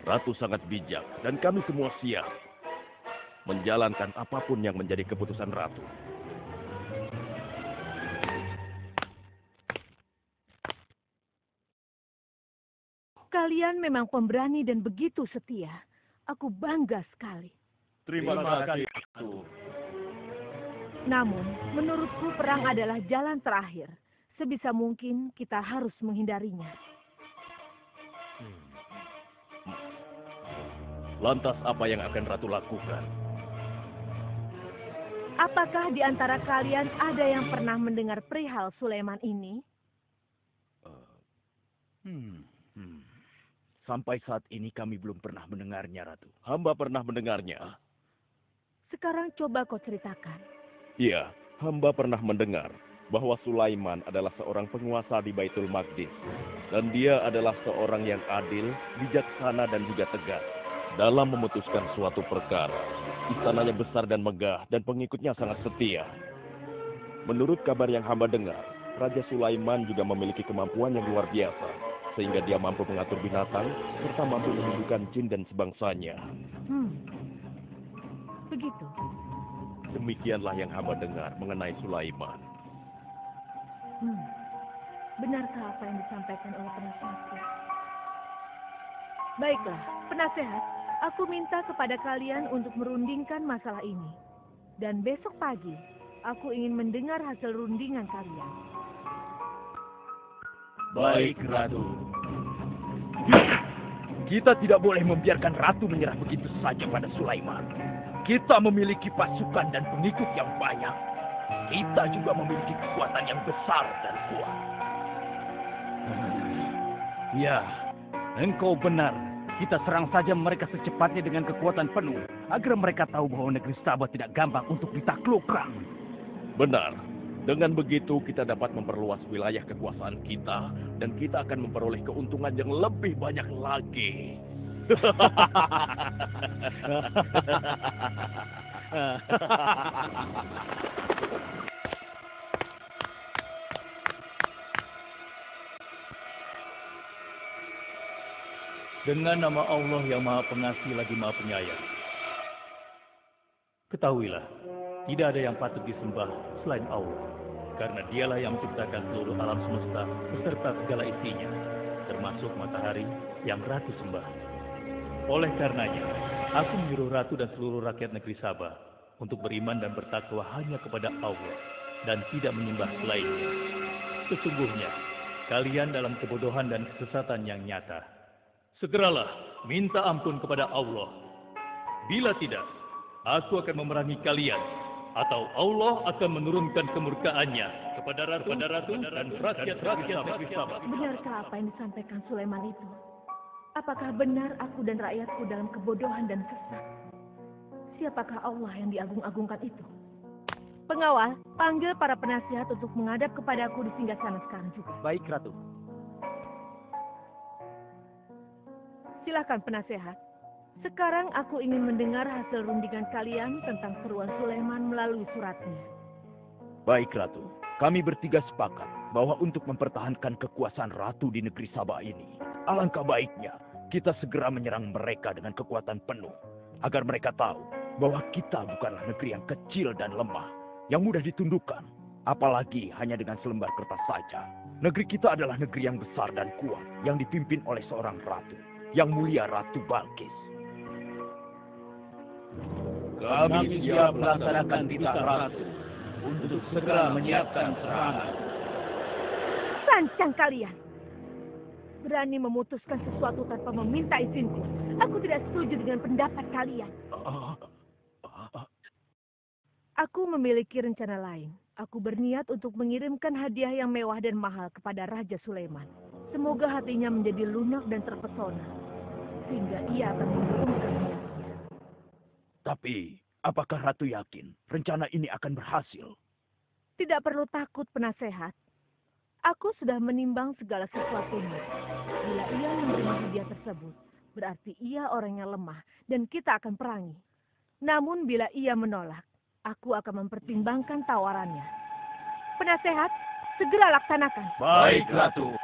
Ratu sangat bijak, dan kami semua siap menjalankan apapun yang menjadi keputusan Ratu. Kalian memang pemberani dan begitu setia. Aku bangga sekali. Terima kasih, Ratu. Namun, menurutku perang adalah jalan terakhir. Sebisa mungkin kita harus menghindarinya. Lantas apa yang akan Ratu lakukan? Apakah di antara kalian ada yang pernah mendengar perihal Sulaiman ini? Sampai saat ini kami belum pernah mendengarnya, Ratu. Hamba pernah mendengarnya. Sekarang coba kau ceritakan. Iya, hamba pernah mendengar bahwa Sulaiman adalah seorang penguasa di Baitul Maqdis. Dan dia adalah seorang yang adil, bijaksana, dan juga tegas dalam memutuskan suatu perkara. Istananya besar dan megah, dan pengikutnya sangat setia. Menurut kabar yang hamba dengar, Raja Sulaiman juga memiliki kemampuan yang luar biasa, sehingga dia mampu mengatur binatang, serta mampu menundukkan jin dan sebangsanya. Begitu. Demikianlah yang hamba dengar mengenai Sulaiman. Benarkah apa yang disampaikan oleh penasehatku? Baiklah, penasehat, aku minta kepada kalian untuk merundingkan masalah ini. Dan besok pagi, aku ingin mendengar hasil rundingan kalian. Baik, Ratu. Kita tidak boleh membiarkan Ratu menyerah begitu saja pada Sulaiman. Kita memiliki pasukan dan pengikut yang banyak. Kita juga memiliki kekuatan yang besar dan kuat. Ya, engkau benar. Kita serang saja mereka secepatnya dengan kekuatan penuh, agar mereka tahu bahwa negeri Sabah tidak gampang untuk ditaklukkan. Benar. Dengan begitu kita dapat memperluas wilayah kekuasaan kita, dan kita akan memperoleh keuntungan yang lebih banyak lagi. Dengan nama Allah yang Maha Pengasih lagi Maha Penyayang. Ketahuilah, tidak ada yang patut disembah selain Allah. Karena dialah yang menciptakan seluruh alam semesta beserta segala isinya, termasuk matahari yang Ratu sembah. Oleh karenanya, aku menyuruh Ratu dan seluruh rakyat negeri Sabah untuk beriman dan bertakwa hanya kepada Allah dan tidak menyembah selainnya. Sesungguhnya, kalian dalam kebodohan dan kesesatan yang nyata. Segeralah minta ampun kepada Allah. Bila tidak, aku akan memerangi kalian, atau Allah akan menurunkan kemurkaannya kepada ratu dan rakyat-rakyat negeri Sabah. Benarkah apa yang disampaikan Sulaiman itu? Apakah benar aku dan rakyatku dalam kebodohan dan sesat? Siapakah Allah yang diagung-agungkan itu? Pengawal, panggil para penasihat untuk menghadap kepadaku di singgasana sekarang juga. Baik, Ratu. Silakan penasehat. Sekarang aku ingin mendengar hasil rundingan kalian tentang seruan Sulaiman melalui suratnya. Baik, Ratu. Kami bertiga sepakat bahwa untuk mempertahankan kekuasaan Ratu di negeri Sabah ini, alangkah baiknya kita segera menyerang mereka dengan kekuatan penuh, agar mereka tahu bahwa kita bukanlah negeri yang kecil dan lemah, yang mudah ditundukkan, apalagi hanya dengan selembar kertas saja. Negeri kita adalah negeri yang besar dan kuat, yang dipimpin oleh seorang ratu, yang mulia Ratu Balkis. Kami siap melaksanakan titah Ratu untuk segera menyiapkan serangan. Sancang kalian! Berani memutuskan sesuatu tanpa meminta izinku. Aku tidak setuju dengan pendapat kalian. Aku memiliki rencana lain. Aku berniat untuk mengirimkan hadiah yang mewah dan mahal kepada Raja Sulaiman. Semoga hatinya menjadi lunak dan terpesona, sehingga ia akan mengurungkan niatnya. Tapi, apakah Ratu yakin rencana ini akan berhasil? Tidak perlu takut, penasehat. Aku sudah menimbang segala sesuatunya. Bila ia menerima hadiah tersebut, berarti ia orangnya lemah dan kita akan perangi. Namun bila ia menolak, aku akan mempertimbangkan tawarannya. Penasehat, segera laksanakan. Baik, Ratu.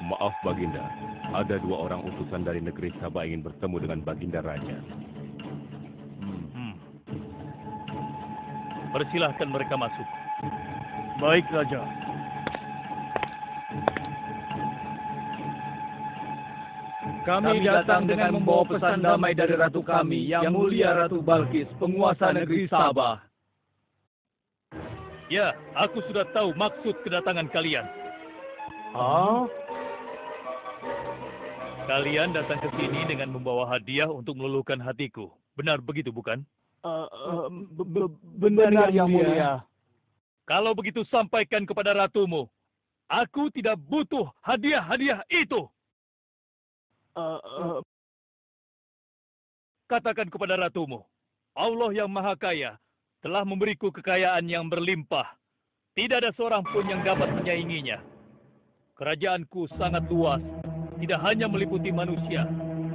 Maaf, Baginda. Ada 2 orang utusan dari negeri Sabah ingin bertemu dengan Baginda Raja. Persilahkan mereka masuk. Baik, Raja. Kami datang dengan membawa pesan damai dari Ratu kami, Yang Mulia Ratu Balkis, penguasa negeri Sabah. Ya, aku sudah tahu maksud kedatangan kalian. Kalian datang ke sini dengan membawa hadiah untuk meluluhkan hatiku. Benar begitu, bukan? Benar, Yang Mulia. Kalau begitu sampaikan kepada ratumu. Aku tidak butuh hadiah-hadiah itu. Katakan kepada ratumu, Allah yang Maha Kaya telah memberiku kekayaan yang berlimpah. Tidak ada seorang pun yang dapat menyainginya. Kerajaanku sangat luas, tidak hanya meliputi manusia,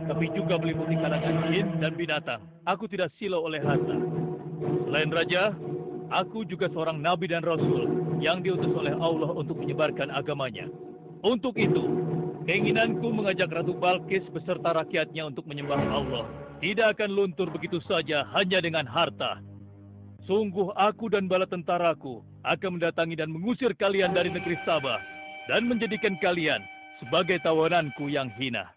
tapi juga meliputi kalangan jin dan binatang. Aku tidak silau oleh harta. Selain raja, aku juga seorang nabi dan rasul yang diutus oleh Allah untuk menyebarkan agamanya. Untuk itu, keinginanku mengajak Ratu Balkis beserta rakyatnya untuk menyembah Allah tidak akan luntur begitu saja hanya dengan harta. Sungguh aku dan bala tentaraku akan mendatangi dan mengusir kalian dari negeri Sabah dan menjadikan kalian sebagai tawananku yang hina.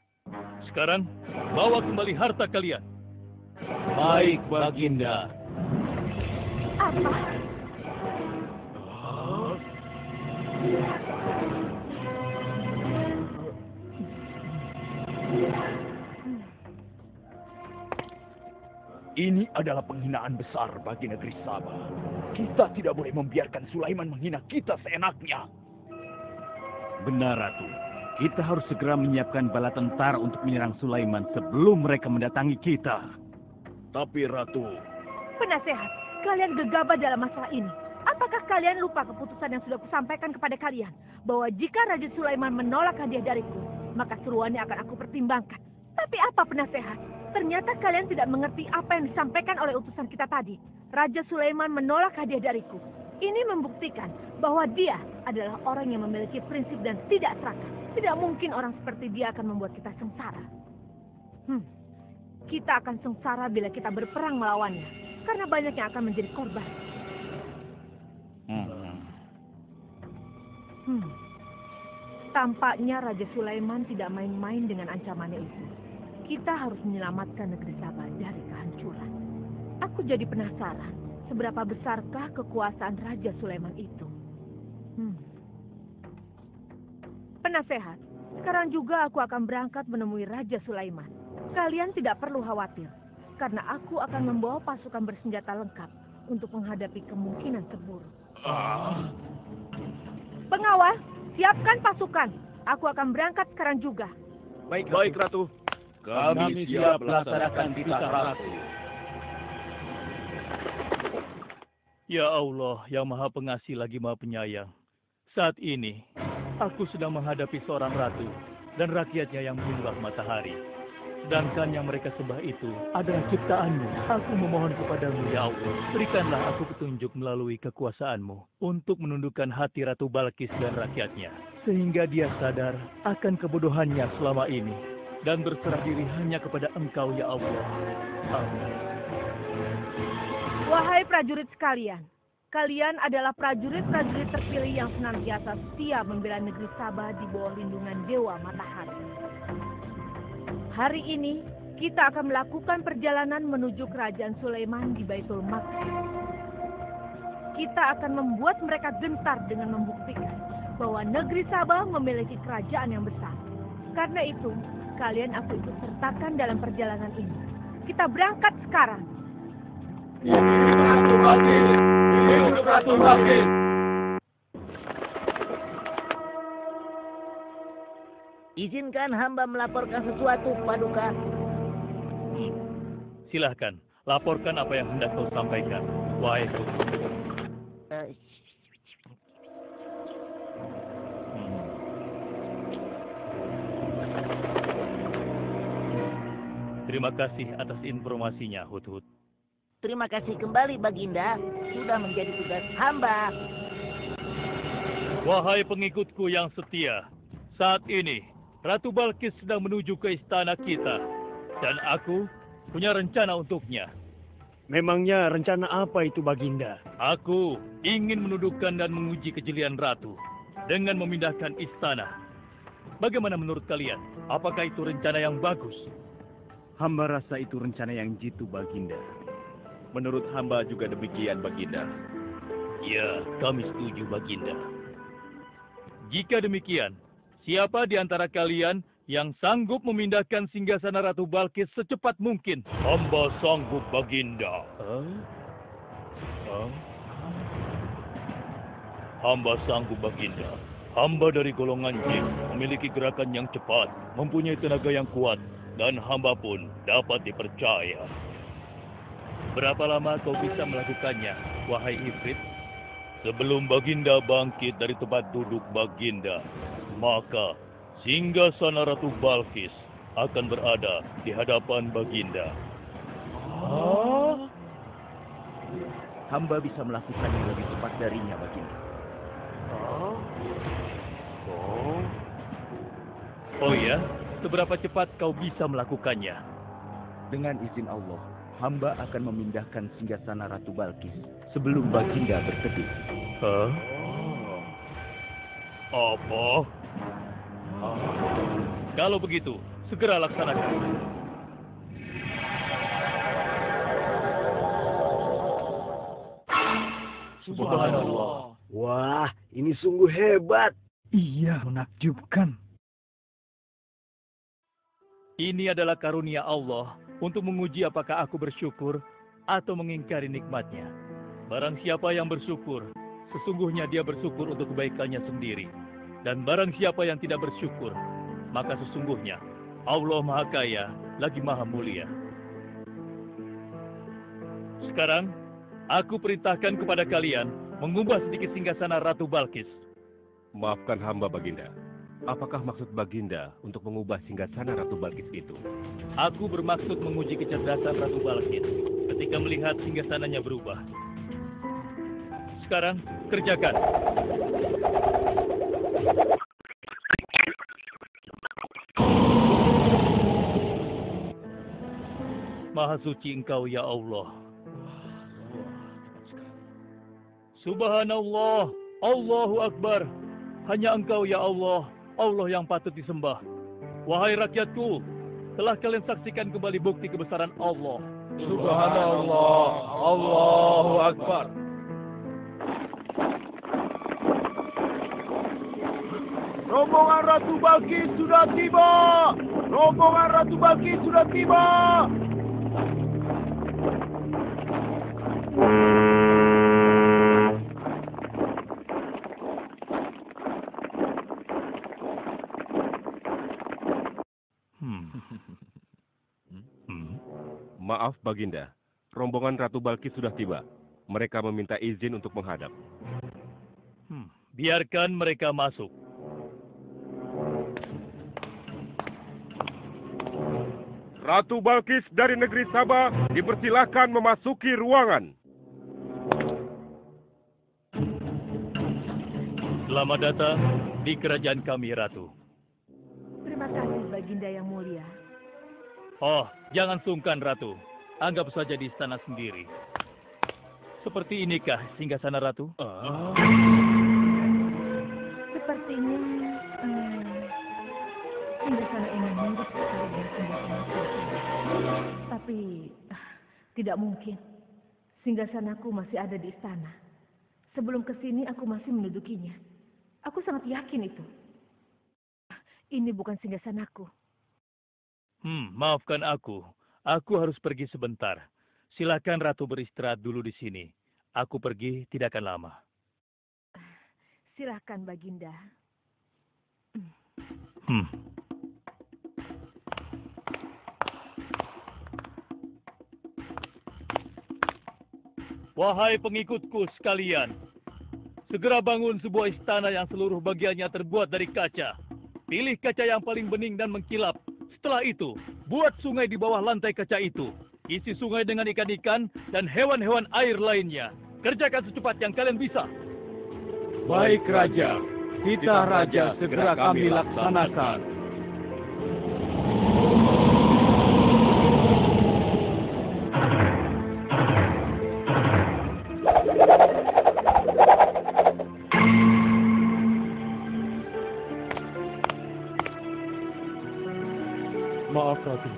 Sekarang, bawa kembali harta kalian. Baik, Baginda. Apa? Ini adalah penghinaan besar bagi negeri Sabah. Kita tidak boleh membiarkan Sulaiman menghina kita seenaknya. Benar, Ratu. Kita harus segera menyiapkan bala tentara untuk menyerang Sulaiman sebelum mereka mendatangi kita. Tapi, Ratu... Penasehat, kalian gegabah dalam masalah ini. Apakah kalian lupa keputusan yang sudah kusampaikan kepada kalian? Bahwa jika Raja Sulaiman menolak hadiah dariku, maka seruannya akan aku pertimbangkan. Tapi apa, penasehat? Ternyata kalian tidak mengerti apa yang disampaikan oleh utusan kita tadi. Raja Sulaiman menolak hadiah dariku. Ini membuktikan bahwa dia adalah orang yang memiliki prinsip dan tidak serakah. Tidak mungkin orang seperti dia akan membuat kita sengsara. Kita akan sengsara bila kita berperang melawannya. Karena banyak yang akan menjadi korban. Tampaknya Raja Sulaiman tidak main-main dengan ancamannya itu. Kita harus menyelamatkan negeri Sabah dari kehancuran. Aku jadi penasaran, seberapa besarkah kekuasaan Raja Sulaiman itu? Penasehat, sekarang juga aku akan berangkat menemui Raja Sulaiman. Kalian tidak perlu khawatir, karena aku akan membawa pasukan bersenjata lengkap untuk menghadapi kemungkinan terburuk. Pengawal, siapkan pasukan. Aku akan berangkat sekarang juga. Baik, Ratu. Kami siap melaksanakan titah Ratu. Ya Allah, yang Maha Pengasih lagi Maha Penyayang. Saat ini, aku sedang menghadapi seorang ratu dan rakyatnya yang menyembah matahari. Sedangkan yang mereka sembah itu adalah ciptaanmu. Aku memohon kepadamu, ya Allah. Berikanlah aku petunjuk melalui kekuasaanmu untuk menundukkan hati Ratu Balkis dan rakyatnya. Sehingga dia sadar akan kebodohannya selama ini. Dan berserah diri hanya kepada Engkau, ya Allah. Amin. Wahai prajurit sekalian, kalian adalah prajurit-prajurit terpilih yang senantiasa setia membela negeri Sabah di bawah lindungan Dewa Matahari. Hari ini, kita akan melakukan perjalanan menuju kerajaan Sulaiman di Baitul Maqdis. Kita akan membuat mereka gentar dengan membuktikan bahwa negeri Sabah memiliki kerajaan yang besar. Karena itu, kalian aku ikut sertakan dalam perjalanan ini. Kita berangkat sekarang. Ratu Balkis! Hidup Ratu Balkis! Izinkan hamba melaporkan sesuatu, Paduka. Silahkan, laporkan apa yang hendak kau sampaikan, wahai Sultan. Terima kasih atas informasinya, Hudhud. Terima kasih kembali, Baginda. Sudah menjadi tugas hamba. Wahai pengikutku yang setia, saat ini Ratu Balkis sedang menuju ke istana kita. Dan aku punya rencana untuknya. Memangnya rencana apa itu, Baginda? Aku ingin menundukkan dan menguji kejelian Ratu dengan memindahkan istana. bagaimana menurut kalian? Apakah itu rencana yang bagus? Hamba rasa itu rencana yang jitu, Baginda. Menurut hamba juga demikian, Baginda. Ya, kami setuju, Baginda. Jika demikian, siapa di antara kalian yang sanggup memindahkan singgasana Ratu Balkis secepat mungkin? Hamba sanggup, Baginda. Hamba sanggup, Baginda. Hamba dari golongan jin, memiliki gerakan yang cepat, mempunyai tenaga yang kuat, dan hamba pun dapat dipercaya. Berapa lama kau bisa melakukannya, wahai Ifrit? Sebelum Baginda bangkit dari tempat duduk Baginda, maka singgasana Ratu Balkis akan berada di hadapan Baginda. Hamba bisa melakukannya lebih cepat darinya, Baginda. Oh ya? Seberapa cepat kau bisa melakukannya? Dengan izin Allah, hamba akan memindahkan singgasana Ratu Balkis sebelum Baginda berteduh. Hah? Apa? Kalau begitu, segera laksanakan. Subhanallah. Wah, ini sungguh hebat. Iya, menakjubkan. Ini adalah karunia Allah untuk menguji apakah aku bersyukur atau mengingkari nikmatnya. Barang siapa yang bersyukur, sesungguhnya dia bersyukur untuk kebaikannya sendiri. Dan barang siapa yang tidak bersyukur, maka sesungguhnya Allah Maha Kaya lagi Maha Mulia. Sekarang, aku perintahkan kepada kalian mengubah sedikit singgasana Ratu Balkis. Maafkan hamba, Baginda. Apakah maksud Baginda untuk mengubah singgasana Ratu Balkis itu? Aku bermaksud menguji kecerdasan Ratu Balkis ketika melihat singgasananya berubah. Sekarang, kerjakan. Maha suci Engkau, ya Allah. Subhanallah, Allahu Akbar. Hanya Engkau, ya Allah, Allah yang patut disembah. Wahai rakyatku, telah kalian saksikan kembali bukti kebesaran Allah. Subhanallah, Allahu Akbar. Rombongan Ratu Balkis sudah tiba. Rombongan Ratu Balkis sudah tiba. Maaf, Baginda. Rombongan Ratu Balkis sudah tiba. Mereka meminta izin untuk menghadap. Biarkan mereka masuk. Ratu Balkis dari negeri Sabah dipersilahkan memasuki ruangan. Selamat datang di kerajaan kami, Ratu. Terima kasih, Baginda yang mulia. Oh, jangan sungkan, Ratu. Anggap saja di istana sendiri. Seperti inikah singgasana Ratu? Sepertinya singgasana ini mirip sekali dengan singgasana Sultan. Tapi tidak mungkin. Singgasanaku masih ada di istana. Sebelum kesini aku masih mendudukinya. Aku sangat yakin itu. Ini bukan singgasanaku. Maafkan aku. Aku harus pergi sebentar. Silakan Ratu beristirahat dulu di sini. Aku pergi tidak akan lama. Silakan, Baginda. Wahai pengikutku sekalian, segera bangun sebuah istana yang seluruh bagiannya terbuat dari kaca. Pilih kaca yang paling bening dan mengkilap. Setelah itu, buat sungai di bawah lantai kaca itu. Isi sungai dengan ikan-ikan dan hewan-hewan air lainnya. Kerjakan secepat yang kalian bisa. Baik, Raja. Titah Raja segera kami laksanakan. Maaf, Ratu.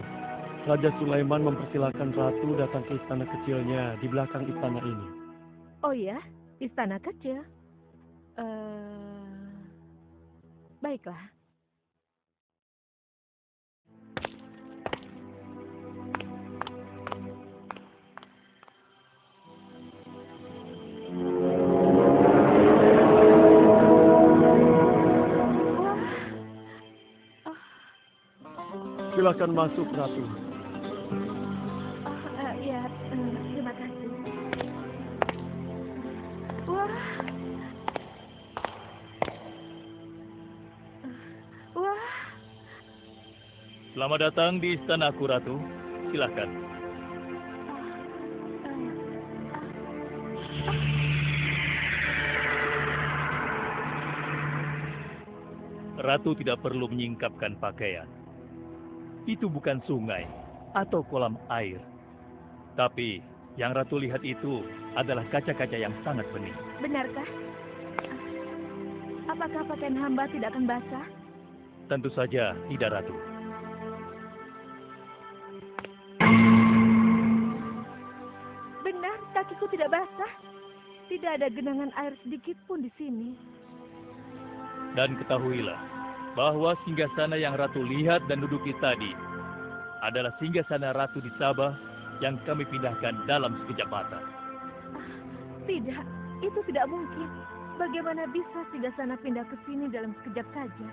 Raja Sulaiman mempersilahkan Ratu datang ke istana kecilnya di belakang istana ini. Oh ya, istana kecil. Baiklah. Silakan masuk, Ratu. Ya, terima kasih. Wah. Selamat datang di istanaku, Ratu. Silakan. Ratu tidak perlu menyingkapkan pakaian. Itu bukan sungai atau kolam air. Tapi yang Ratu lihat itu adalah kaca-kaca yang sangat bening. Benarkah? Apakah pakaian hamba tidak akan basah? Tentu saja tidak, Ratu. Benar, kakiku tidak basah. Tidak ada genangan air sedikit pun di sini. Dan ketahuilah bahwa singgasana yang Ratu lihat dan duduki tadi adalah singgasana Ratu di Sabah yang kami pindahkan dalam sekejap mata. Tidak, itu tidak mungkin. Bagaimana bisa singgasana pindah ke sini dalam sekejap saja?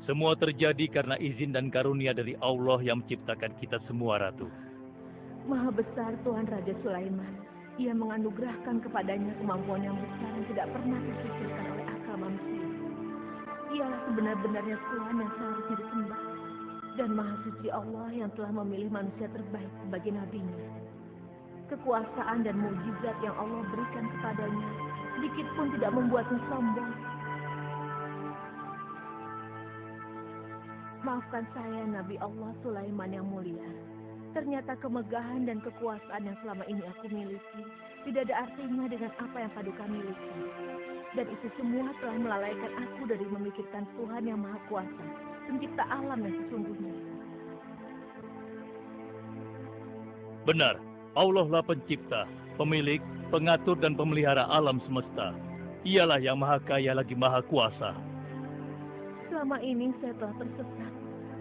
Semua terjadi karena izin dan karunia dari Allah yang menciptakan kita semua, Ratu. Maha besar Tuhan Raja Sulaiman. Ia menganugerahkan kepadanya kemampuan yang besar yang tidak pernah terpikirkan oleh akal manusia. Ialah sebenar-benarnya Tuhan yang seharusnya disembah. Dan Maha Suci Allah yang telah memilih manusia terbaik sebagai nabinya. Kekuasaan dan mukjizat yang Allah berikan kepadanya sedikit pun tidak membuatnya sombong. Maafkan saya, Nabi Allah Sulaiman yang mulia. Ternyata kemegahan dan kekuasaan yang selama ini aku miliki tidak ada artinya dengan apa yang Paduka miliki. Dan itu semua telah melalaikan aku dari memikirkan Tuhan yang Maha Kuasa, pencipta alam yang sesungguhnya. Benar, Allah lah pencipta, pemilik, pengatur dan pemelihara alam semesta. Ialah yang Maha Kaya lagi Maha Kuasa. Selama ini saya telah tersesat.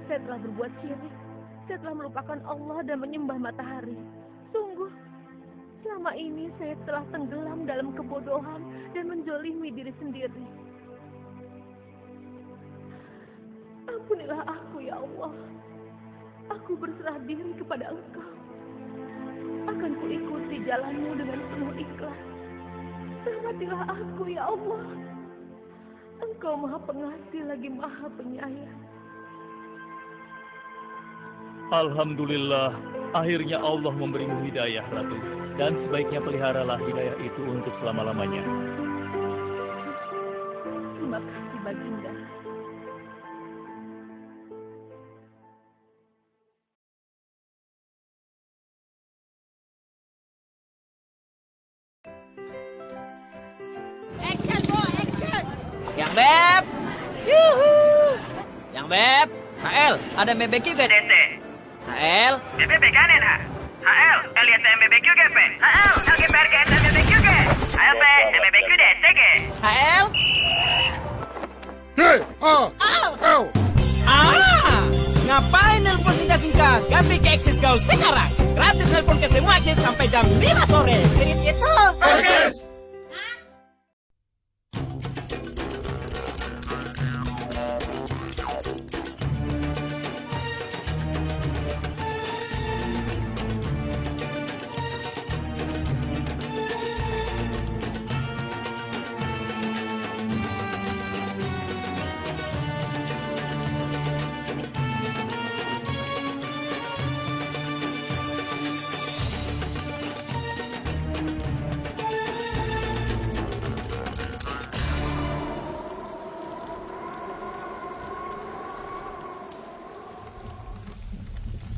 Saya telah berbuat syirik. Saya telah melupakan Allah dan menyembah matahari. Sungguh, selama ini saya telah tenggelam dalam kebodohan dan menzolimi diri sendiri. Ampunilah aku, ya Allah. Aku berserah diri kepada Engkau. Akan kuikuti jalanmu dengan penuh ikhlas. Rahmatilah aku, ya Allah. Engkau Maha Pengasih lagi Maha Penyayang. Alhamdulillah, akhirnya Allah memberimu hidayah, Ratu. Dan sebaiknya peliharalah hidayah itu untuk selama-lamanya. Terima kasih, Baginda. Action, Bo, action! Yang Beb! Yuhu! Yang Beb! HL, ada BBQ gak? DT. HL? BBB kanen, ha? HL, lihat MBBQ gak, Pe? HL, LGPR ke MBBQ gak? HL, Pe, MBBQ DT gak? HL? Hei, Ngapain nelpon singkat-singkat? Ganti ke Akses Gaul sekarang. Gratis nelpon ke semua Akses sampai jam 5 sore. Kirim itu. Akses!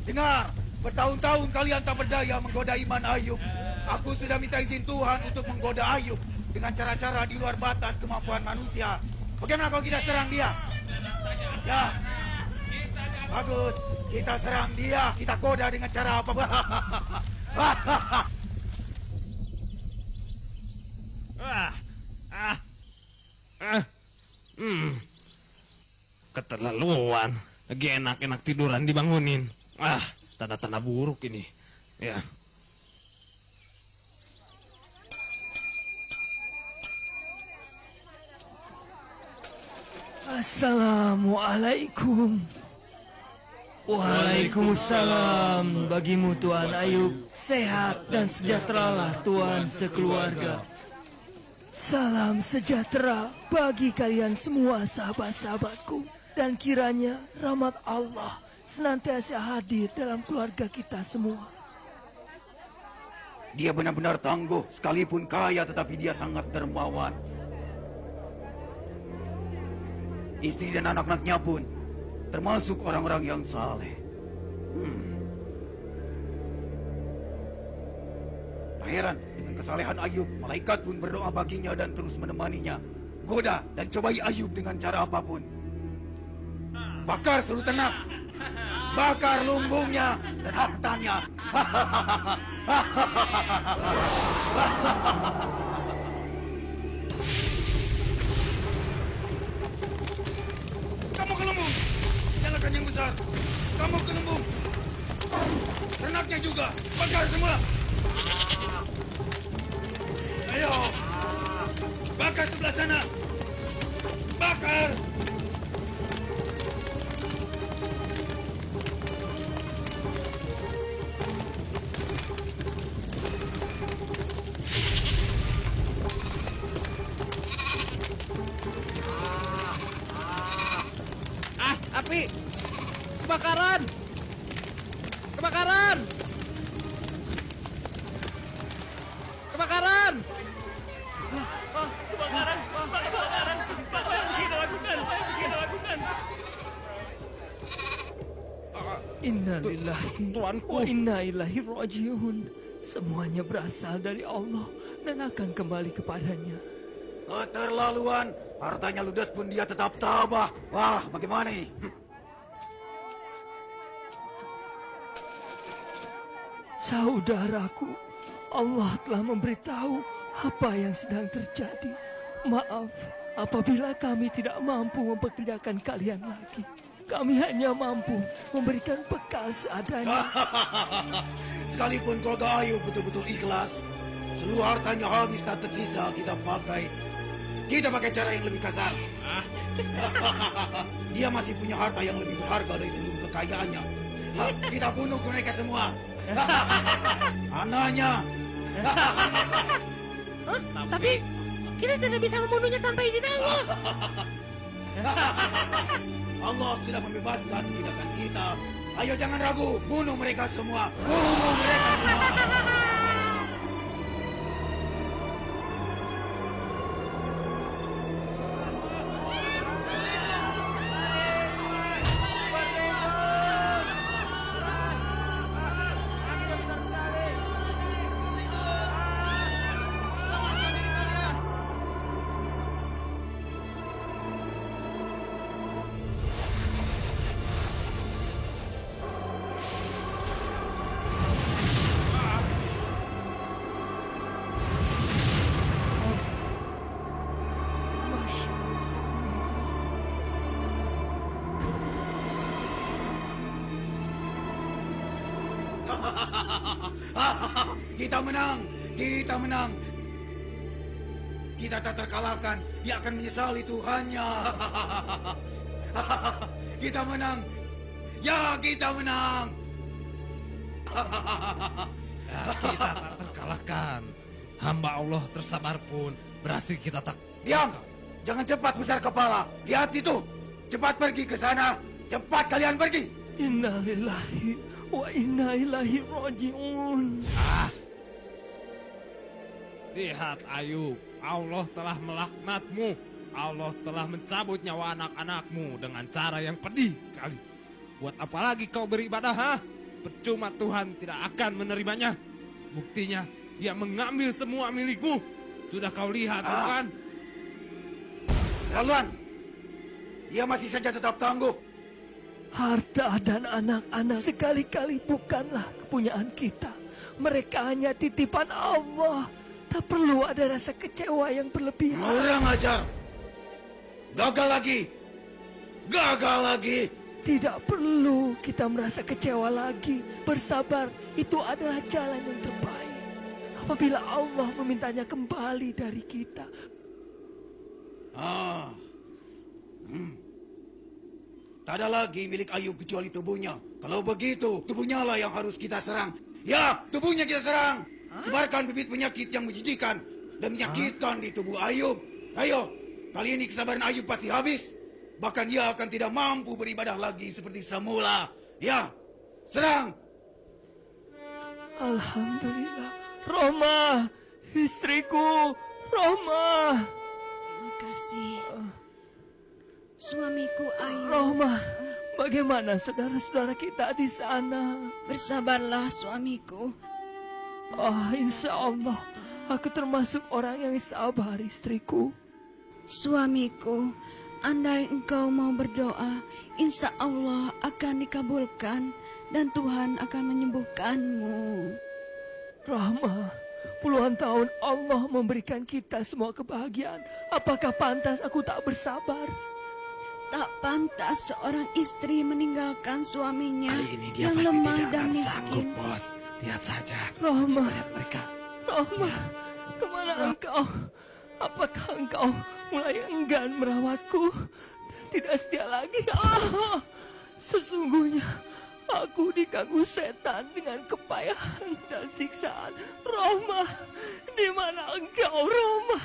Dengar, bertahun-tahun kalian tak berdaya menggoda iman Ayub. Aku sudah minta izin Tuhan untuk menggoda Ayub dengan cara-cara di luar batas kemampuan manusia. Bagaimana kalau kita serang dia? Ya. Bagus, kita serang dia. Kita goda dengan cara apa? Keterlaluan. Lagi enak-enak tiduran dibangunin. Tanda-tanda buruk ini. Ya. Assalamualaikum. Waalaikumsalam. Bagimu Tuan Ayub. Sehat dan sejahteralah Tuan sekeluarga. Salam sejahtera bagi kalian semua sahabat-sahabatku. Dan kiranya rahmat Allah senantiasa hadir dalam keluarga kita semua. Dia benar-benar tangguh. Sekalipun kaya tetapi dia sangat dermawan. Istri dan anak-anaknya pun termasuk orang-orang yang saleh. Tak heran dengan kesalehan Ayub, malaikat pun berdoa baginya dan terus menemaninya. Goda dan cobai Ayub dengan cara apapun. Bakar seluruh ternak, bakar lumbungnya dan hartanya. Kamu ke lumbung, nyalakan yang besar. Kamu ke lumbung, ternaknya juga, bakar semua. Ayo, bakar sebelah sana, bakar. Api! Kebakaran! Kebakaran! Kebakaran! Kebakaran! Kebakaran! Apa yang kita lakukan? Apa yang kita lakukan? Innalillahi wa inna ilaihi rajiun. Semuanya berasal dari Allah dan akan kembali kepadanya. Keterlaluan, hartanya ludes pun dia tetap tabah. Wah, bagaimana ini? Saudaraku, Allah telah memberitahu apa yang sedang terjadi. Maaf apabila kami tidak mampu mempekerjakan kalian lagi. Kami hanya mampu memberikan bekal seadanya. Sekalipun keluarga Ayub betul-betul ikhlas, seluruh hartanya habis tak tersisa kita pakai. Kita pakai cara yang lebih kasar. Dia masih punya harta yang lebih berharga dari seluruh kekayaannya. Kita bunuh mereka semua. Anaknya. Tapi kita tidak bisa membunuhnya tanpa izin Allah. Allah sudah membebaskan tindakan kita. Ayo jangan ragu, bunuh mereka semua. Bunuh mereka semua. Kita menang, kita menang. Kita tak terkalahkan, dia akan menyesali Tuhannya. Kita menang, ya kita menang. Kita tak terkalahkan. Hamba Allah tersabar pun berhasil kita tak. Diam, jangan cepat besar kepala. Lihat itu, cepat pergi ke sana. Cepat kalian pergi. Innalillahi wa inna ilaihi rajiun. Lihat Ayub, Allah telah melaknatmu. Allah telah mencabut nyawa anak-anakmu dengan cara yang pedih sekali. Buat apa lagi kau beribadah, ha? Percuma Tuhan tidak akan menerimanya. Buktinya, dia mengambil semua milikmu. Sudah kau lihat, bukan? Laluan, dia masih saja tetap tangguh. Harta dan anak-anak sekali-kali bukanlah kepunyaan kita. Mereka hanya titipan Allah. Tak perlu ada rasa kecewa yang berlebihan. Kurang ajar. Gagal lagi. Gagal lagi. Tidak perlu kita merasa kecewa lagi. Bersabar, itu adalah jalan yang terbaik. Apabila Allah memintanya kembali dari kita. Tak ada lagi milik Ayub kecuali tubuhnya. Kalau begitu, tubuhnya lah yang harus kita serang. Ya, tubuhnya kita serang. Sebarkan bibit penyakit yang menjijikan dan menyakitkan di tubuh Ayub. Ayo, kali ini kesabaran Ayub pasti habis. Bahkan ia akan tidak mampu beribadah lagi seperti semula. Ya, serang. Alhamdulillah. Roma, istriku, Roma. Terima kasih. Suamiku Ayub. Roma, bagaimana saudara-saudara kita di sana? Bersabarlah suamiku. Insya Allah, aku termasuk orang yang sabar, istriku. Suamiku, andai engkau mau berdoa, insya Allah akan dikabulkan dan Tuhan akan menyembuhkanmu. Rama, puluhan tahun Allah memberikan kita semua kebahagiaan. Apakah pantas aku tak bersabar? Tak pantas seorang istri meninggalkan suaminya Kali ini dia yang pasti lemah tidak dan akan miskin. sanggup, Bos. Lihat saja. Rama, lihat mereka. Rama, kemana engkau? Apakah engkau mulai enggan merawatku dan tidak setia lagi? Sesungguhnya aku diganggu setan dengan kepayahan dan siksaan. Roma, di mana engkau, Roma?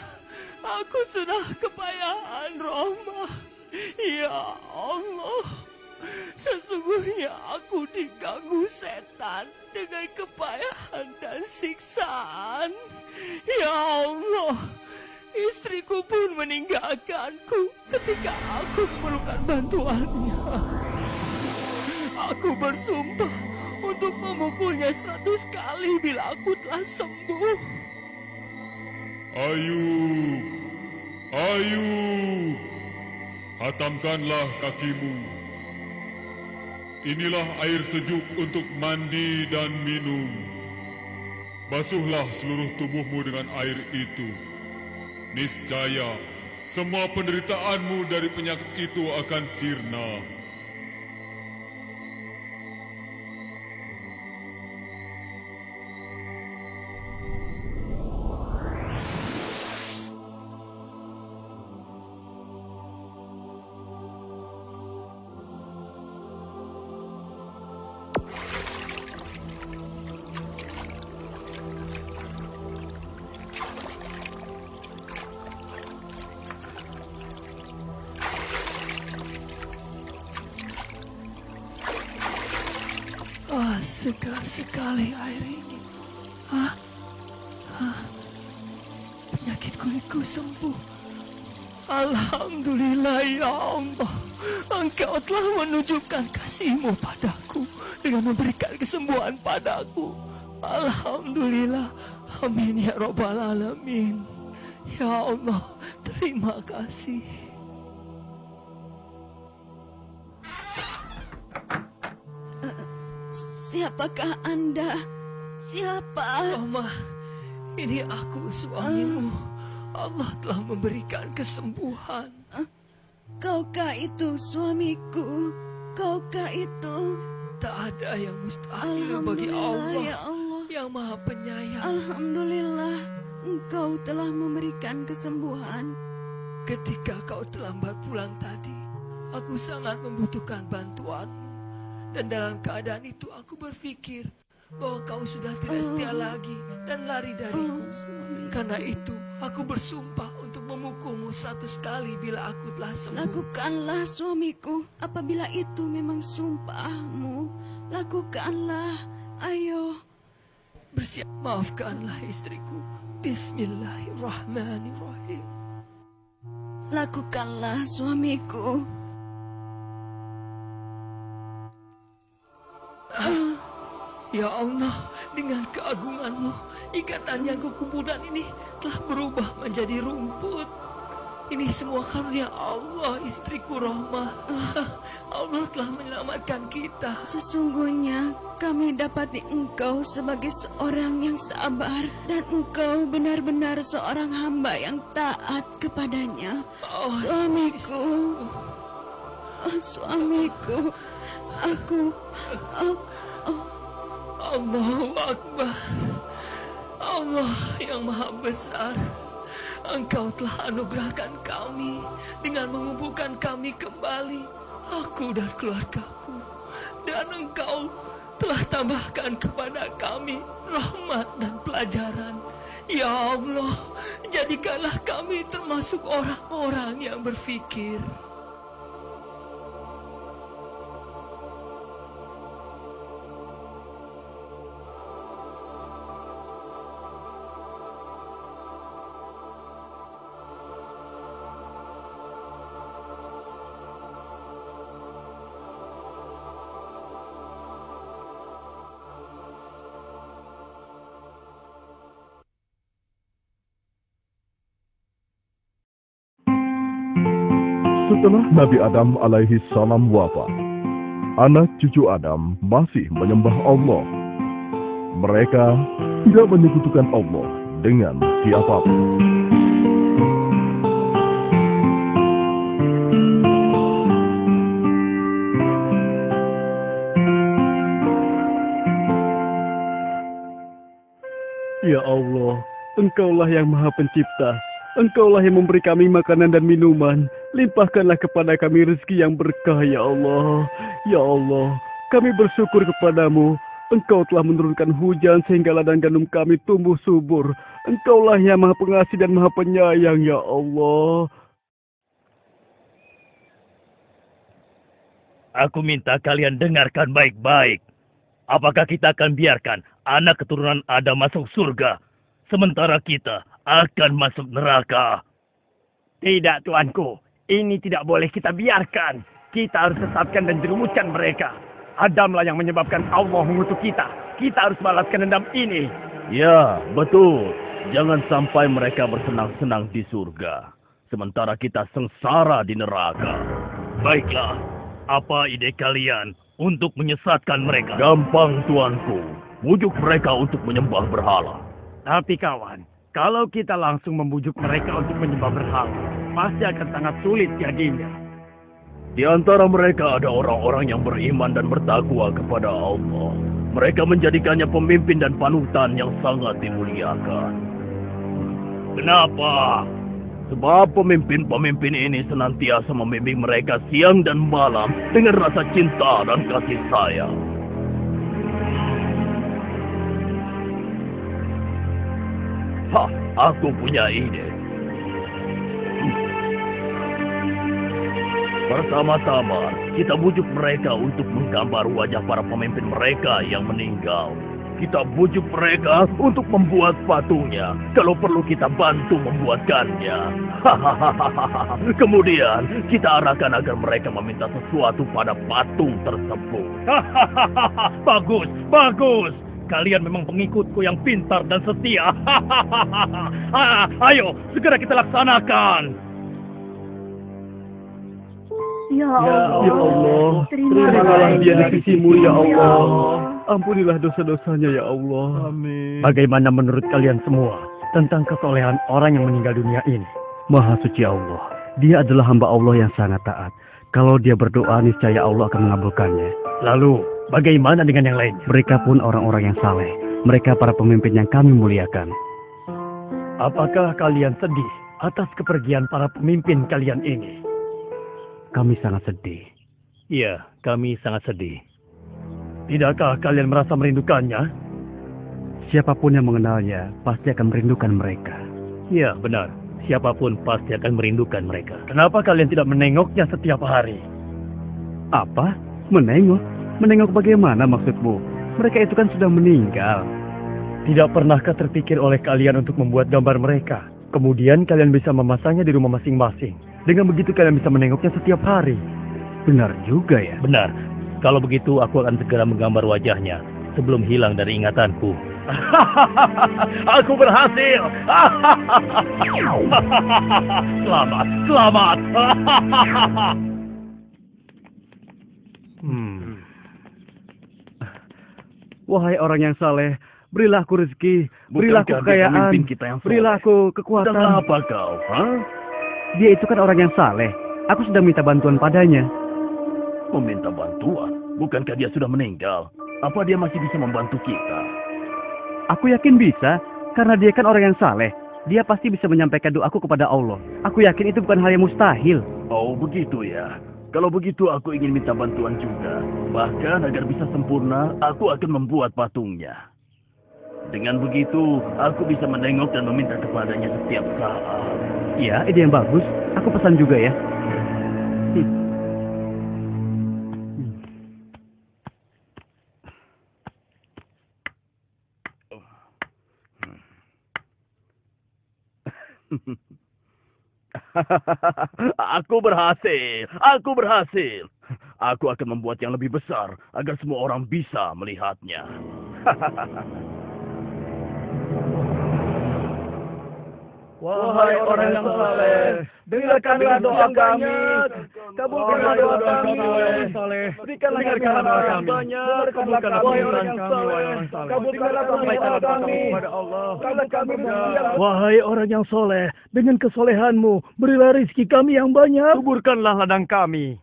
Aku sudah kepayahan, Roma. Ya Allah, sesungguhnya aku diganggu setan dengan kepayahan dan siksaan. Ya Allah, istriku pun meninggalkanku ketika aku memerlukan bantuannya. Aku bersumpah untuk memukulnya 100 kali bila aku telah sembuh. Ayub, Ayub, hatamkanlah kakimu. Inilah air sejuk untuk mandi dan minum. Basuhlah seluruh tubuhmu dengan air itu. Niscaya semua penderitaanmu dari penyakit itu akan sirna. Segar sekali air ini. Penyakit kulitku sembuh. Alhamdulillah ya Allah. Engkau telah menunjukkan kasih-Mu padaku dengan memberikan kesembuhan padaku. Alhamdulillah. Amin ya Rabbal Alamin. Ya Allah, terima kasih. Siapakah Anda? Siapa? Roma, ini aku suamimu. Allah telah memberikan kesembuhan. Kaukah itu suamiku? Kaukah itu? Tak ada yang mustahil bagi Allah, ya Allah yang Maha Penyayang. Alhamdulillah, Engkau telah memberikan kesembuhan. Ketika kau terlambat pulang tadi, aku sangat membutuhkan bantuanmu. Dan dalam keadaan itu aku berpikir bahwa kau sudah tidak setia lagi dan lari dariku. Karena itu aku bersumpah untuk memukulmu 100 kali bila aku telah sembuh. Lakukanlah suamiku, apabila itu memang sumpahmu. Lakukanlah, ayo. Bersiap, maafkanlah istriku. Bismillahirrahmanirrahim. Lakukanlah suamiku. Ya Allah, dengan keagungan-Mu, ikatan yang kukumpulkan ini telah berubah menjadi rumput. Ini semua karunia Allah, istriku Rohmah. Allah telah menyelamatkan kita. Sesungguhnya kami dapati engkau sebagai seorang yang sabar dan engkau benar-benar seorang hamba yang taat kepadanya. Suamiku, suamiku, Allahu Akbar. Allah yang Maha Besar, Engkau telah anugerahkan kami dengan mengumpulkan kami kembali, aku dan keluargaku. Dan Engkau telah tambahkan kepada kami rahmat dan pelajaran. Ya Allah, jadikanlah kami termasuk orang-orang yang berfikir. Setelah Nabi Adam alaihi salam wafat, anak cucu Adam masih menyembah Allah. Mereka tidak menyekutukan Allah dengan siapapun. Ya Allah, Engkaulah yang Maha Pencipta. Engkaulah yang memberi kami makanan dan minuman. Limpahkanlah kepada kami rezeki yang berkah, ya Allah. Ya Allah, kami bersyukur kepadamu. Engkau telah menurunkan hujan sehingga ladang gandum kami tumbuh subur. Engkaulah yang Maha Pengasih dan Maha Penyayang, ya Allah. Aku minta kalian dengarkan baik-baik. Apakah kita akan biarkan anak keturunan Adam masuk surga, sementara kita akan masuk neraka? Tidak, tuanku. Ini tidak boleh kita biarkan. Kita harus sesatkan dan jerumuskan mereka. Adamlah yang menyebabkan Allah mengutuk kita. Kita harus balaskan dendam ini. Ya, betul. Jangan sampai mereka bersenang-senang di surga, sementara kita sengsara di neraka. Baiklah, apa ide kalian untuk menyesatkan mereka? Gampang, tuanku. Bujuk mereka untuk menyembah berhala. Tapi kawan, kalau kita langsung membujuk mereka untuk menyembah berhala, pasti akan sangat sulit jadinya. Di antara mereka ada orang-orang yang beriman dan bertakwa kepada Allah. Mereka menjadikannya pemimpin dan panutan yang sangat dimuliakan. Kenapa? Sebab pemimpin-pemimpin ini senantiasa membimbing mereka siang dan malam dengan rasa cinta dan kasih sayang. Aku punya ide. Pertama-tama, kita bujuk mereka untuk menggambar wajah para pemimpin mereka yang meninggal. Kita bujuk mereka untuk membuat patungnya. Kalau perlu kita bantu membuatkannya. Kemudian, kita arahkan agar mereka meminta sesuatu pada patung tersebut. Bagus, bagus. Kalian memang pengikutku yang pintar dan setia. Ayo, segera kita laksanakan. Ya Allah, ya Allah. Terimalah dia di sisimu, ya Allah. Ampunilah dosa-dosanya, ya Allah. Amin. Bagaimana menurut kalian semua tentang kesolehan orang yang meninggal dunia ini? Maha suci Allah. Dia adalah hamba Allah yang sangat taat. Kalau dia berdoa, niscaya Allah akan mengabulkannya. Lalu, bagaimana dengan yang lainnya? Mereka pun orang-orang yang saleh. Mereka para pemimpin yang kami muliakan. Apakah kalian sedih atas kepergian para pemimpin kalian ini? Kami sangat sedih. Iya, kami sangat sedih. Tidakkah kalian merasa merindukannya? Siapapun yang mengenalnya pasti akan merindukan mereka. Iya, benar. Siapapun pasti akan merindukan mereka. Kenapa kalian tidak menengoknya setiap hari? Apa? Menengok? Menengok bagaimana maksudmu? Mereka itu kan sudah meninggal. Tidak pernahkah terpikir oleh kalian untuk membuat gambar mereka? Kemudian kalian bisa memasangnya di rumah masing-masing. Dengan begitu kalian bisa menengoknya setiap hari. Benar juga ya? Benar. Kalau begitu aku akan segera menggambar wajahnya sebelum hilang dari ingatanku. Aku berhasil. Selamat, selamat. Wahai orang yang saleh, berilah aku rezeki, berilah aku Bukankah dia kekayaan, pemimpin kita yang saleh? berilah aku kekuatan. Sedang apa kau? Hah? Dia itu kan orang yang saleh. Aku sedang minta bantuan padanya. Meminta bantuan? Bukankah dia sudah meninggal? Apa dia masih bisa membantu kita? Aku yakin bisa, karena dia kan orang yang saleh. Dia pasti bisa menyampaikan doaku kepada Allah. Aku yakin itu bukan hal yang mustahil. Oh, begitu ya. Kalau begitu aku ingin minta bantuan juga. Bahkan agar bisa sempurna, aku akan membuat patungnya. Dengan begitu, aku bisa menengok dan meminta kepadanya setiap saat. Iya, ide yang bagus. Aku pesan juga ya. Aku berhasil. Aku berhasil. Aku akan membuat yang lebih besar agar semua orang bisa melihatnya. Wahai orang yang saleh, dengarkanlah doa kami. Kabulkanlah doa kami. Berikanlah kami banyak. Kabulkanlah permintaan kami. Kabulkanlah permintaan kami kepada Allah. Wahai orang yang soleh, dengan kesolehanmu, berilah rezeki kami yang banyak. Kuburkanlah ladang kami.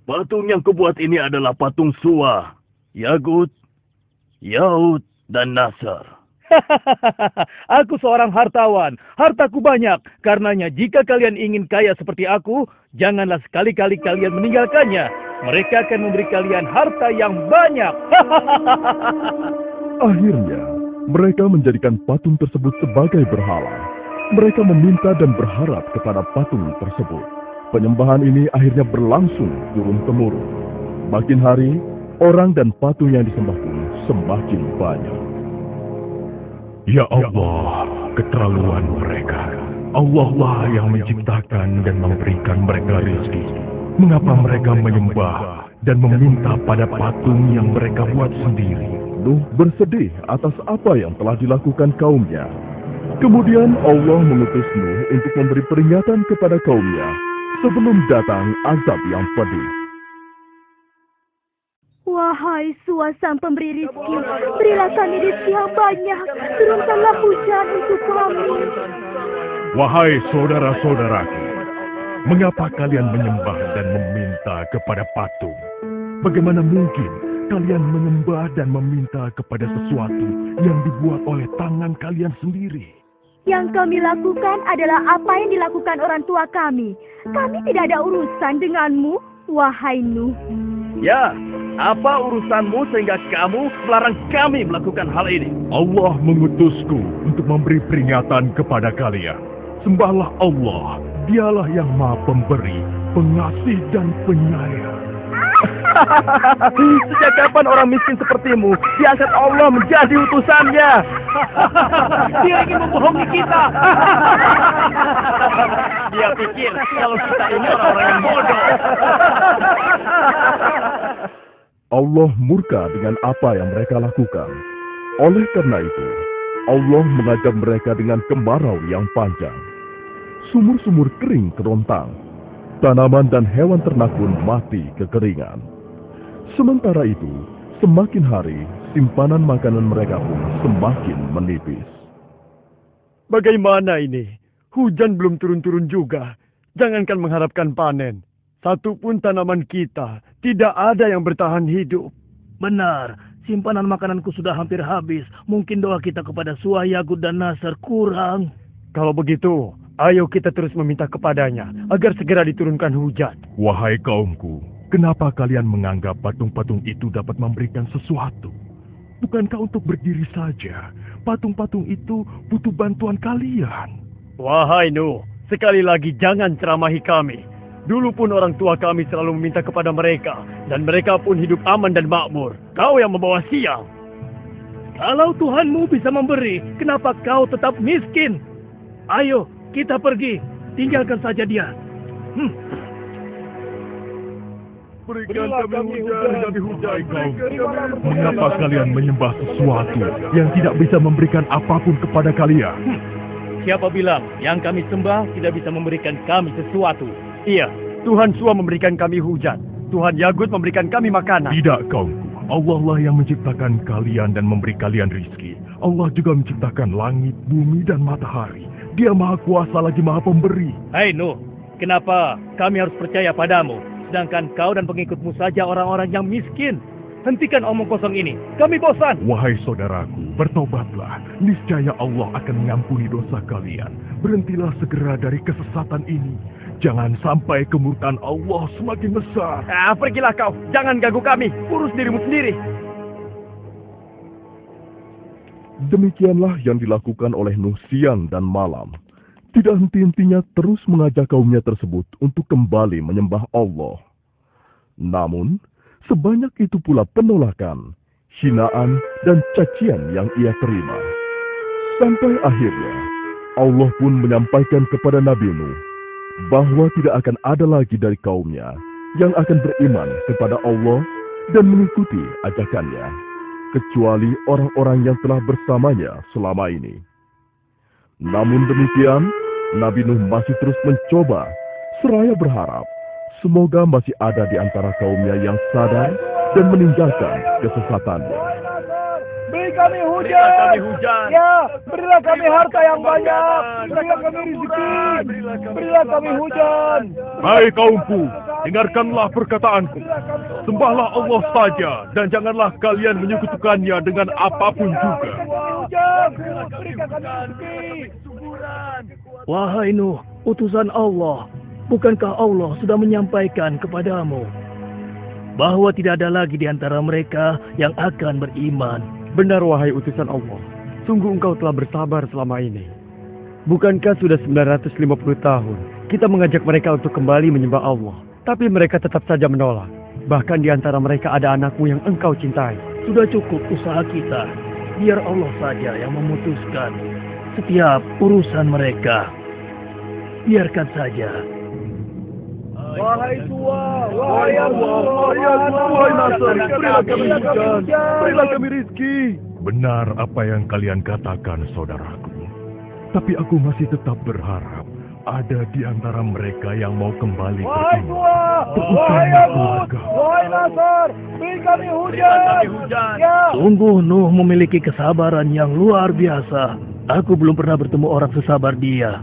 Patung yang kubuat ini adalah patung Suwa, Yagut, Yaud, dan Nasr. Aku seorang hartawan, hartaku banyak. Karenanya jika kalian ingin kaya seperti aku, janganlah sekali-kali kalian meninggalkannya. Mereka akan memberi kalian harta yang banyak. Akhirnya, mereka menjadikan patung tersebut sebagai berhala. Mereka meminta dan berharap kepada patung tersebut. Penyembahan ini akhirnya berlangsung turun-temurun. Makin hari, orang dan patung yang disembah pun semakin banyak. Ya Allah, keterlaluan mereka. Allah lah yang menciptakan dan memberikan mereka rezeki. Mengapa mereka menyembah dan meminta pada patung yang mereka buat sendiri? Nuh bersedih atas apa yang telah dilakukan kaumnya. Kemudian Allah mengutus Nuh untuk memberi peringatan kepada kaumnya sebelum datang azab yang pedih. Wahai Suwa sang pemberi rizki, berilah kami rizki yang banyak. Turunkanlah hujan untuk kami. Wahai saudara-saudaraku, mengapa kalian menyembah dan meminta kepada patung? Bagaimana mungkin kalian menyembah dan meminta kepada sesuatu yang dibuat oleh tangan kalian sendiri? Yang kami lakukan adalah apa yang dilakukan orang tua kami. Kami tidak ada urusan denganmu, wahai Nuh. Ya, apa urusanmu sehingga kamu melarang kami melakukan hal ini? Allah mengutusku untuk memberi peringatan kepada kalian. Sembahlah Allah, dialah yang maha pemberi, pengasih dan penyayang. Sejak kapan orang miskin sepertimu diangkat Allah menjadi utusannya? Dia ingin membohongi kita. Dia pikir kalau kita ini orang-orang yang bodoh. Allah murka dengan apa yang mereka lakukan. Oleh karena itu, Allah mengajak mereka dengan kemarau yang panjang. Sumur-sumur kering kerontang. Tanaman dan hewan ternak pun mati kekeringan. Sementara itu, semakin hari, simpanan makanan mereka pun semakin menipis. Bagaimana ini? Hujan belum turun-turun juga. Jangankan mengharapkan panen. Satupun tanaman kita tidak ada yang bertahan hidup. Benar, simpanan makananku sudah hampir habis. Mungkin doa kita kepada Suwa, Yagut, dan Nasr kurang. Kalau begitu, ayo kita terus meminta kepadanya agar segera diturunkan hujan. Wahai kaumku, kenapa kalian menganggap patung-patung itu dapat memberikan sesuatu? Bukankah untuk berdiri saja, patung-patung itu butuh bantuan kalian? Wahai Nuh, sekali lagi jangan ceramahi kami. Dulu pun orang tua kami selalu meminta kepada mereka, dan mereka pun hidup aman dan makmur. Kau yang membawa sial. Kalau Tuhanmu bisa memberi, kenapa kau tetap miskin? Ayo, kita pergi. Tinggalkan saja dia. Berikan kami hujan. Mengapa kalian menyembah sesuatu yang tidak bisa memberikan apapun kepada kalian? Siapa bilang yang kami sembah tidak bisa memberikan kami sesuatu? Iya, Tuhan Sua memberikan kami hujan. Tuhan Yagut memberikan kami makanan. Tidak, kaumku. Allah lah yang menciptakan kalian dan memberi kalian rizki. Allah juga menciptakan langit, bumi, dan matahari. Dia maha kuasa lagi maha pemberi. Hai Nuh, kenapa kami harus percaya padamu? Sedangkan kau dan pengikutmu saja orang-orang yang miskin. Hentikan omong kosong ini. Kami bosan. Wahai saudaraku, bertobatlah. Niscaya Allah akan mengampuni dosa kalian. Berhentilah segera dari kesesatan ini. Jangan sampai kemurkaan Allah semakin besar. Pergilah kau. Jangan ganggu kami. Urus dirimu sendiri. Demikianlah yang dilakukan oleh Nuh siang dan malam. Tidak henti-hentinya terus mengajak kaumnya tersebut untuk kembali menyembah Allah. Namun, sebanyak itu pula penolakan, hinaan, dan cacian yang ia terima. Sampai akhirnya, Allah pun menyampaikan kepada Nabi Nuh bahwa tidak akan ada lagi dari kaumnya yang akan beriman kepada Allah dan mengikuti ajakannya, kecuali orang-orang yang telah bersamanya selama ini. Namun demikian, Nabi Nuh masih terus mencoba, seraya berharap semoga masih ada di antara kaumnya yang sadar dan meninggalkan kesesatannya. Beri kami hujan. Ya, berilah kami harta yang banyak. Berilah kami rezeki. Berilah kami hujan. Hai kaumku, dengarkanlah perkataanku. Sembahlah Allah saja dan janganlah kalian menyekutukannya dengan apapun juga. Berikan kami rezeki. Wahai Nuh, utusan Allah, bukankah Allah sudah menyampaikan kepadamu bahwa tidak ada lagi di antara mereka yang akan beriman? Benar, wahai utusan Allah. Sungguh engkau telah bersabar selama ini. Bukankah sudah 950 tahun kita mengajak mereka untuk kembali menyembah Allah, tapi mereka tetap saja menolak. Bahkan di antara mereka ada anakmu yang engkau cintai. Sudah cukup usaha kita. Biar Allah saja yang memutuskan setiap urusan mereka. Biarkan saja. Wahai tua, wahai Nasr, berilah kami hujan, berilah kami rizki. Benar apa yang kalian katakan, saudaraku. Tapi aku masih tetap berharap ada di antara mereka yang mau kembali beriman. Terutama keluarga. Wahai Nasr, beri kami hujan. Ya. Sungguh Nuh memiliki kesabaran yang luar biasa. Aku belum pernah bertemu orang sesabar dia.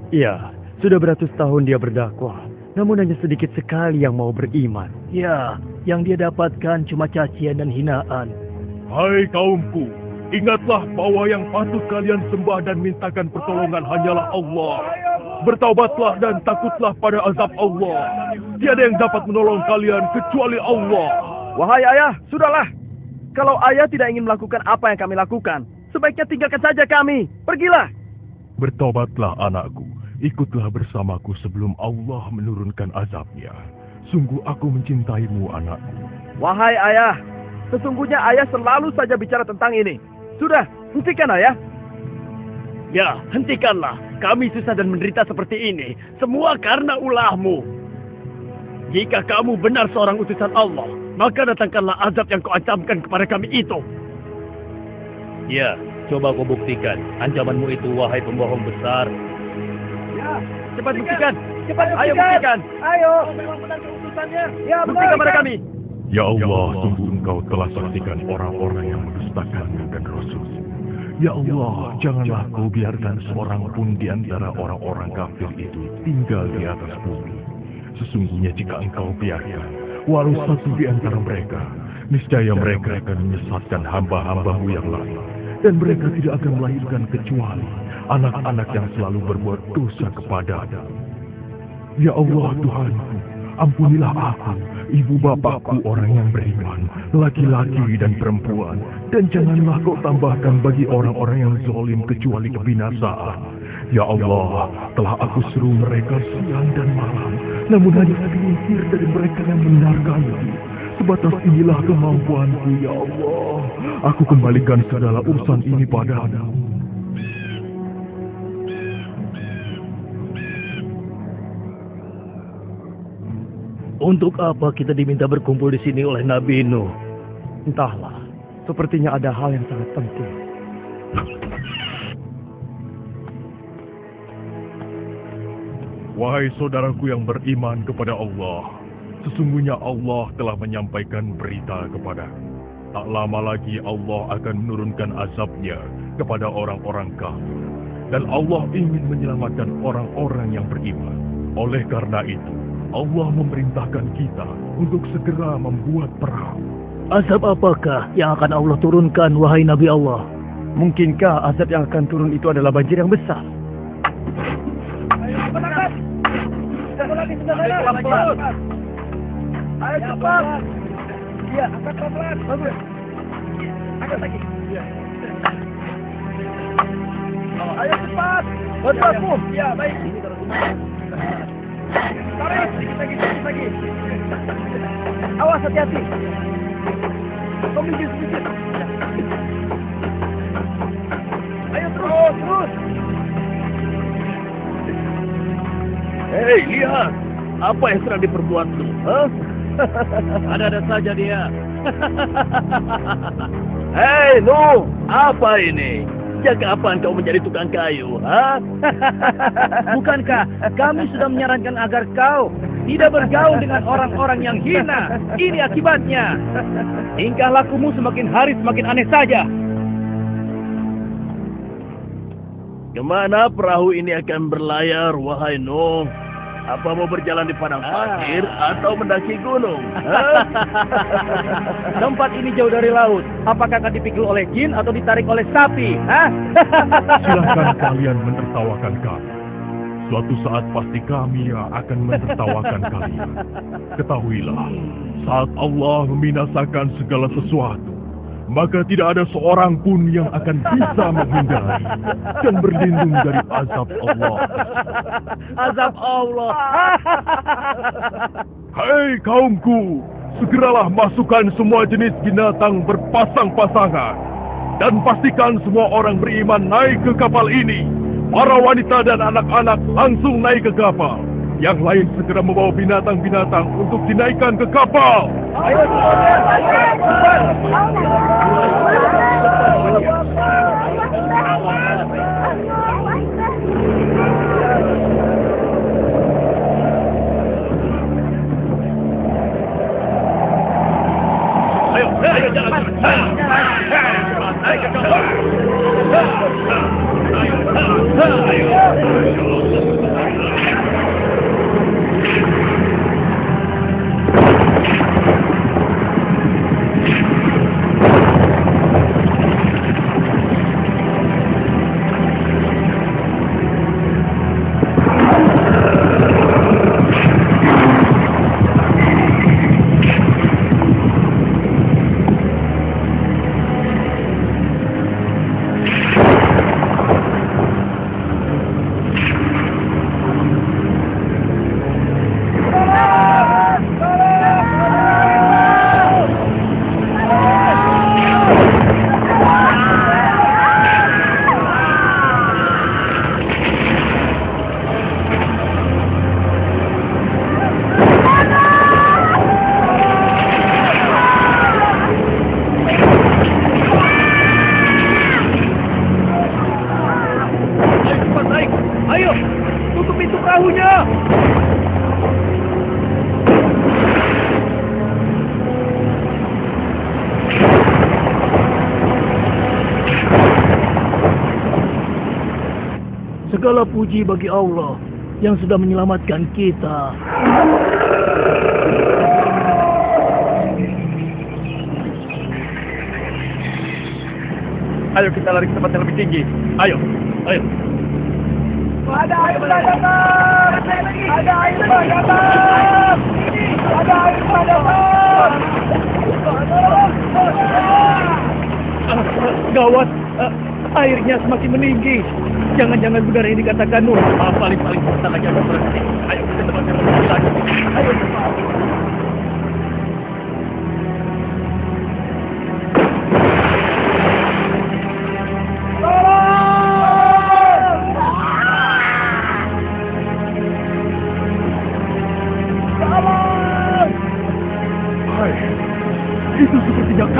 Iya. Sudah beratus tahun dia berdakwah, namun hanya sedikit sekali yang mau beriman. Ya, yang dia dapatkan cuma cacian dan hinaan. Hai kaumku, ingatlah bahwa yang patut kalian sembah dan mintakan pertolongan hanyalah Allah. Bertaubatlah dan takutlah pada azab Allah. Tiada yang dapat menolong kalian kecuali Allah. Wahai ayah, sudahlah. Kalau ayah tidak ingin melakukan apa yang kami lakukan, sebaiknya tinggalkan saja kami. Pergilah. Bertaubatlah anakku. Ikutlah bersamaku sebelum Allah menurunkan azabnya. Sungguh aku mencintaimu, anakku. Wahai ayah, sesungguhnya ayah selalu saja bicara tentang ini. Sudah, hentikan ayah. Ya, hentikanlah. Kami susah dan menderita seperti ini. Semua karena ulahmu. Jika kamu benar seorang utusan Allah, maka datangkanlah azab yang kau ancamkan kepada kami itu. Ya, coba kau buktikan ancamanmu itu, wahai pembohong besar. Ya, cepat buktikan. Ayo buktikan. Ayo. Memang benar keputusannya. Ya, buktikan pada kami. Ya Allah, sungguh engkau telah saksikan orang-orang yang mendustakanmu dan Rasul. Ya Allah, janganlah kau biarkan seorang pun di antara orang-orang kafir itu tinggal di atas bumi. Sesungguhnya jika engkau biarkan, walau satu di antara mereka, niscaya mereka akan menyesatkan hamba-hambamu yang lain. Dan mereka tidak akan melahirkan kecuali anak-anak yang selalu berbuat dosa kepada-Mu. Ya Allah Tuhanku, ampunilah aku, ibu bapakku orang yang beriman, laki-laki dan perempuan, dan janganlah kau tambahkan bagi orang-orang yang zalim kecuali kebinasaan. Ya Allah, telah aku seru mereka siang dan malam, namun hanya segelintir dari mereka yang mendengarkanku. Sebatas inilah kemampuanku, ya Allah. Aku kembalikan segala urusan ini padamu. Untuk apa kita diminta berkumpul di sini oleh Nabi Nuh? Entahlah, sepertinya ada hal yang sangat penting. Wahai saudaraku yang beriman kepada Allah, sesungguhnya Allah telah menyampaikan berita kepadaku. Tak lama lagi Allah akan menurunkan azabnya kepada orang-orang kafir. Dan Allah ingin menyelamatkan orang-orang yang beriman. Oleh karena itu, Allah memerintahkan kita untuk segera membuat perahu. Azab apakah yang akan Allah turunkan, wahai Nabi Allah? Mungkinkah azab yang akan turun itu adalah banjir yang besar? Ayo cepat. Iya, angkat pelan-pelan. Bagus. Angkat lagi. Iya. Oh, ayo cepat. Bantu aku. Iya, baik. Tarik, sedikit lagi. Awas, hati-hati. Kau minggir sedikit. Ayo terus. Hei, lihat. Apa yang sedang diperbuat lu? Ada-ada saja dia. Hei, Nuh, apa ini? Sejak kapan kau menjadi tukang kayu, ha? Bukankah kami sudah menyarankan agar kau tidak bergaul dengan orang-orang yang hina? Ini akibatnya. Tingkah lakumu semakin hari semakin aneh saja. Kemana perahu ini akan berlayar, wahai Nuh? Apa mau berjalan di padang pasir atau mendaki gunung? Tempat ini jauh dari laut. Apakah akan dipikul oleh jin atau ditarik oleh sapi? Silahkan kalian menertawakan kami. Suatu saat pasti kami yang akan menertawakan kalian. Ketahuilah, saat Allah membinasakan segala sesuatu, maka tidak ada seorang pun yang akan bisa menghindari dan berlindung dari azab Allah. Azab Allah. Hei kaumku, segeralah masukkan semua jenis binatang berpasang-pasangan dan pastikan semua orang beriman naik ke kapal ini. Para wanita dan anak-anak langsung naik ke kapal. Yang lain segera membawa binatang-binatang untuk dinaikkan ke kapal. Ayo, jangan. Naik ke kapal. Segala puji bagi Allah yang sudah menyelamatkan kita. Ayo kita lari ke tempat yang lebih tinggi. Ayo. Ada air datang. Ada air datang. Ada air datang. Gawat, airnya semakin meninggi. Jangan-jangan benar ini dikatakan Nuh. Paling-paling sebentar lagi akan berhenti. Ayo ke tempat yang lebih tinggi lagi. Ayo cepat.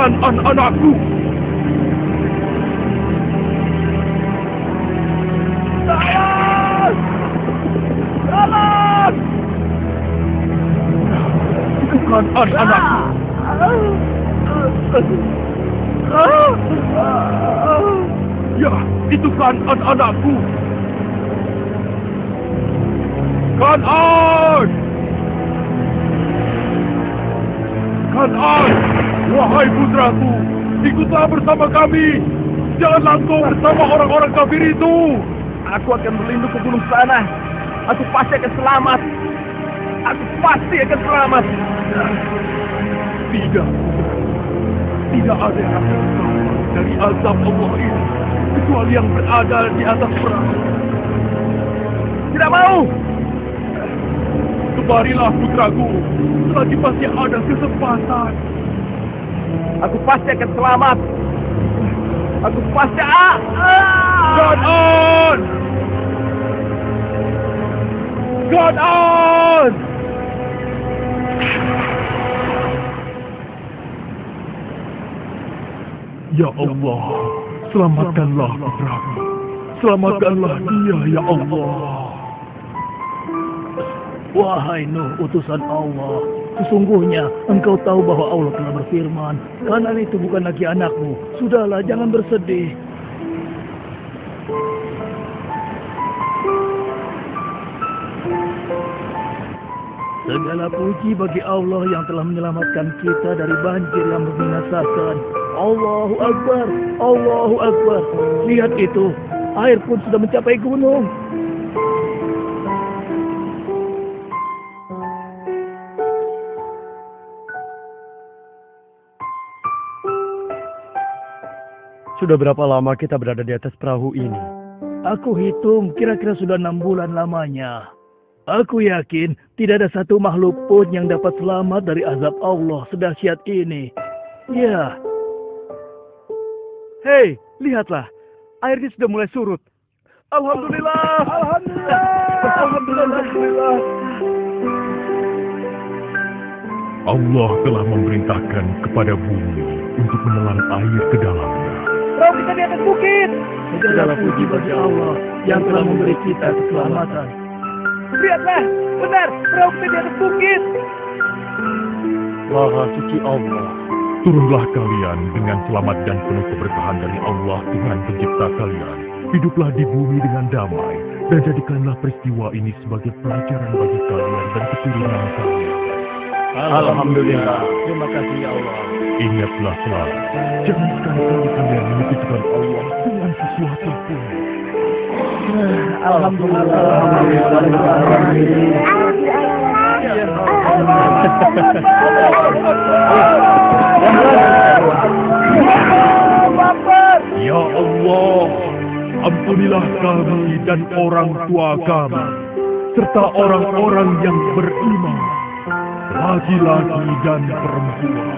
anak-anakku. Tolong! Tolong! Itu kan anak-anakku. Ya, itu kan anak-anakku. Kan'an! Kan'an! Wahai putraku, ikutlah bersama kami. Jangan langsung bersama orang-orang kafir itu. Aku akan berlindung ke gunung sana. Aku pasti akan selamat. Aku pasti akan selamat. Tidak. Tidak ada yang akan selamat dari azab Allah ini, kecuali yang berada di atas perahu. Tidak mau. Kemarilah putraku, selagi masih ada kesempatan. Aku pasti akan selamat. Aku pasti... Kan'an! Kan'an! Ya Allah, selamatkanlah putraku. Selamatkanlah dia, ya Allah. Wahai Nuh, utusan Allah, sesungguhnya engkau tahu bahwa Allah telah berfirman, Kan'an itu bukan lagi anakmu. Sudahlah, jangan bersedih. Segala puji bagi Allah yang telah menyelamatkan kita dari banjir yang membinasakan. Allahu Akbar, Allahu Akbar. Lihat itu, air pun sudah mencapai gunung. Sudah berapa lama kita berada di atas perahu ini? Aku hitung kira-kira sudah 6 bulan lamanya. Aku yakin tidak ada satu makhluk pun yang dapat selamat dari azab Allah sedahsyat ini. Ya. Hei, lihatlah. Airnya sudah mulai surut. Alhamdulillah. Alhamdulillah. Alhamdulillah. Allah telah memerintahkan kepada bumi untuk menelan air ke dalamnya. Perahu kita di atas bukit. Segala puji bagi Allah yang telah memberi kita keselamatan. Lihatlah, benar, perahu kita di atas bukit. Maha suci Allah. Turunlah kalian dengan selamat dan penuh keberkahan dari Allah Tuhan pencipta kalian. Hiduplah di bumi dengan damai dan jadikanlah peristiwa ini sebagai pelajaran bagi kalian dan keturunan kalian. Alhamdulillah. Terima kasih ya Allah. Ingatlah selalu, jangan sekali-kali kalian menyekutukan Allah dengan sesuatu pun. Alhamdulillah. Ya Allah, ampunilah kami dan orang tua kami, serta orang-orang yang beriman, laki-laki dan perempuan,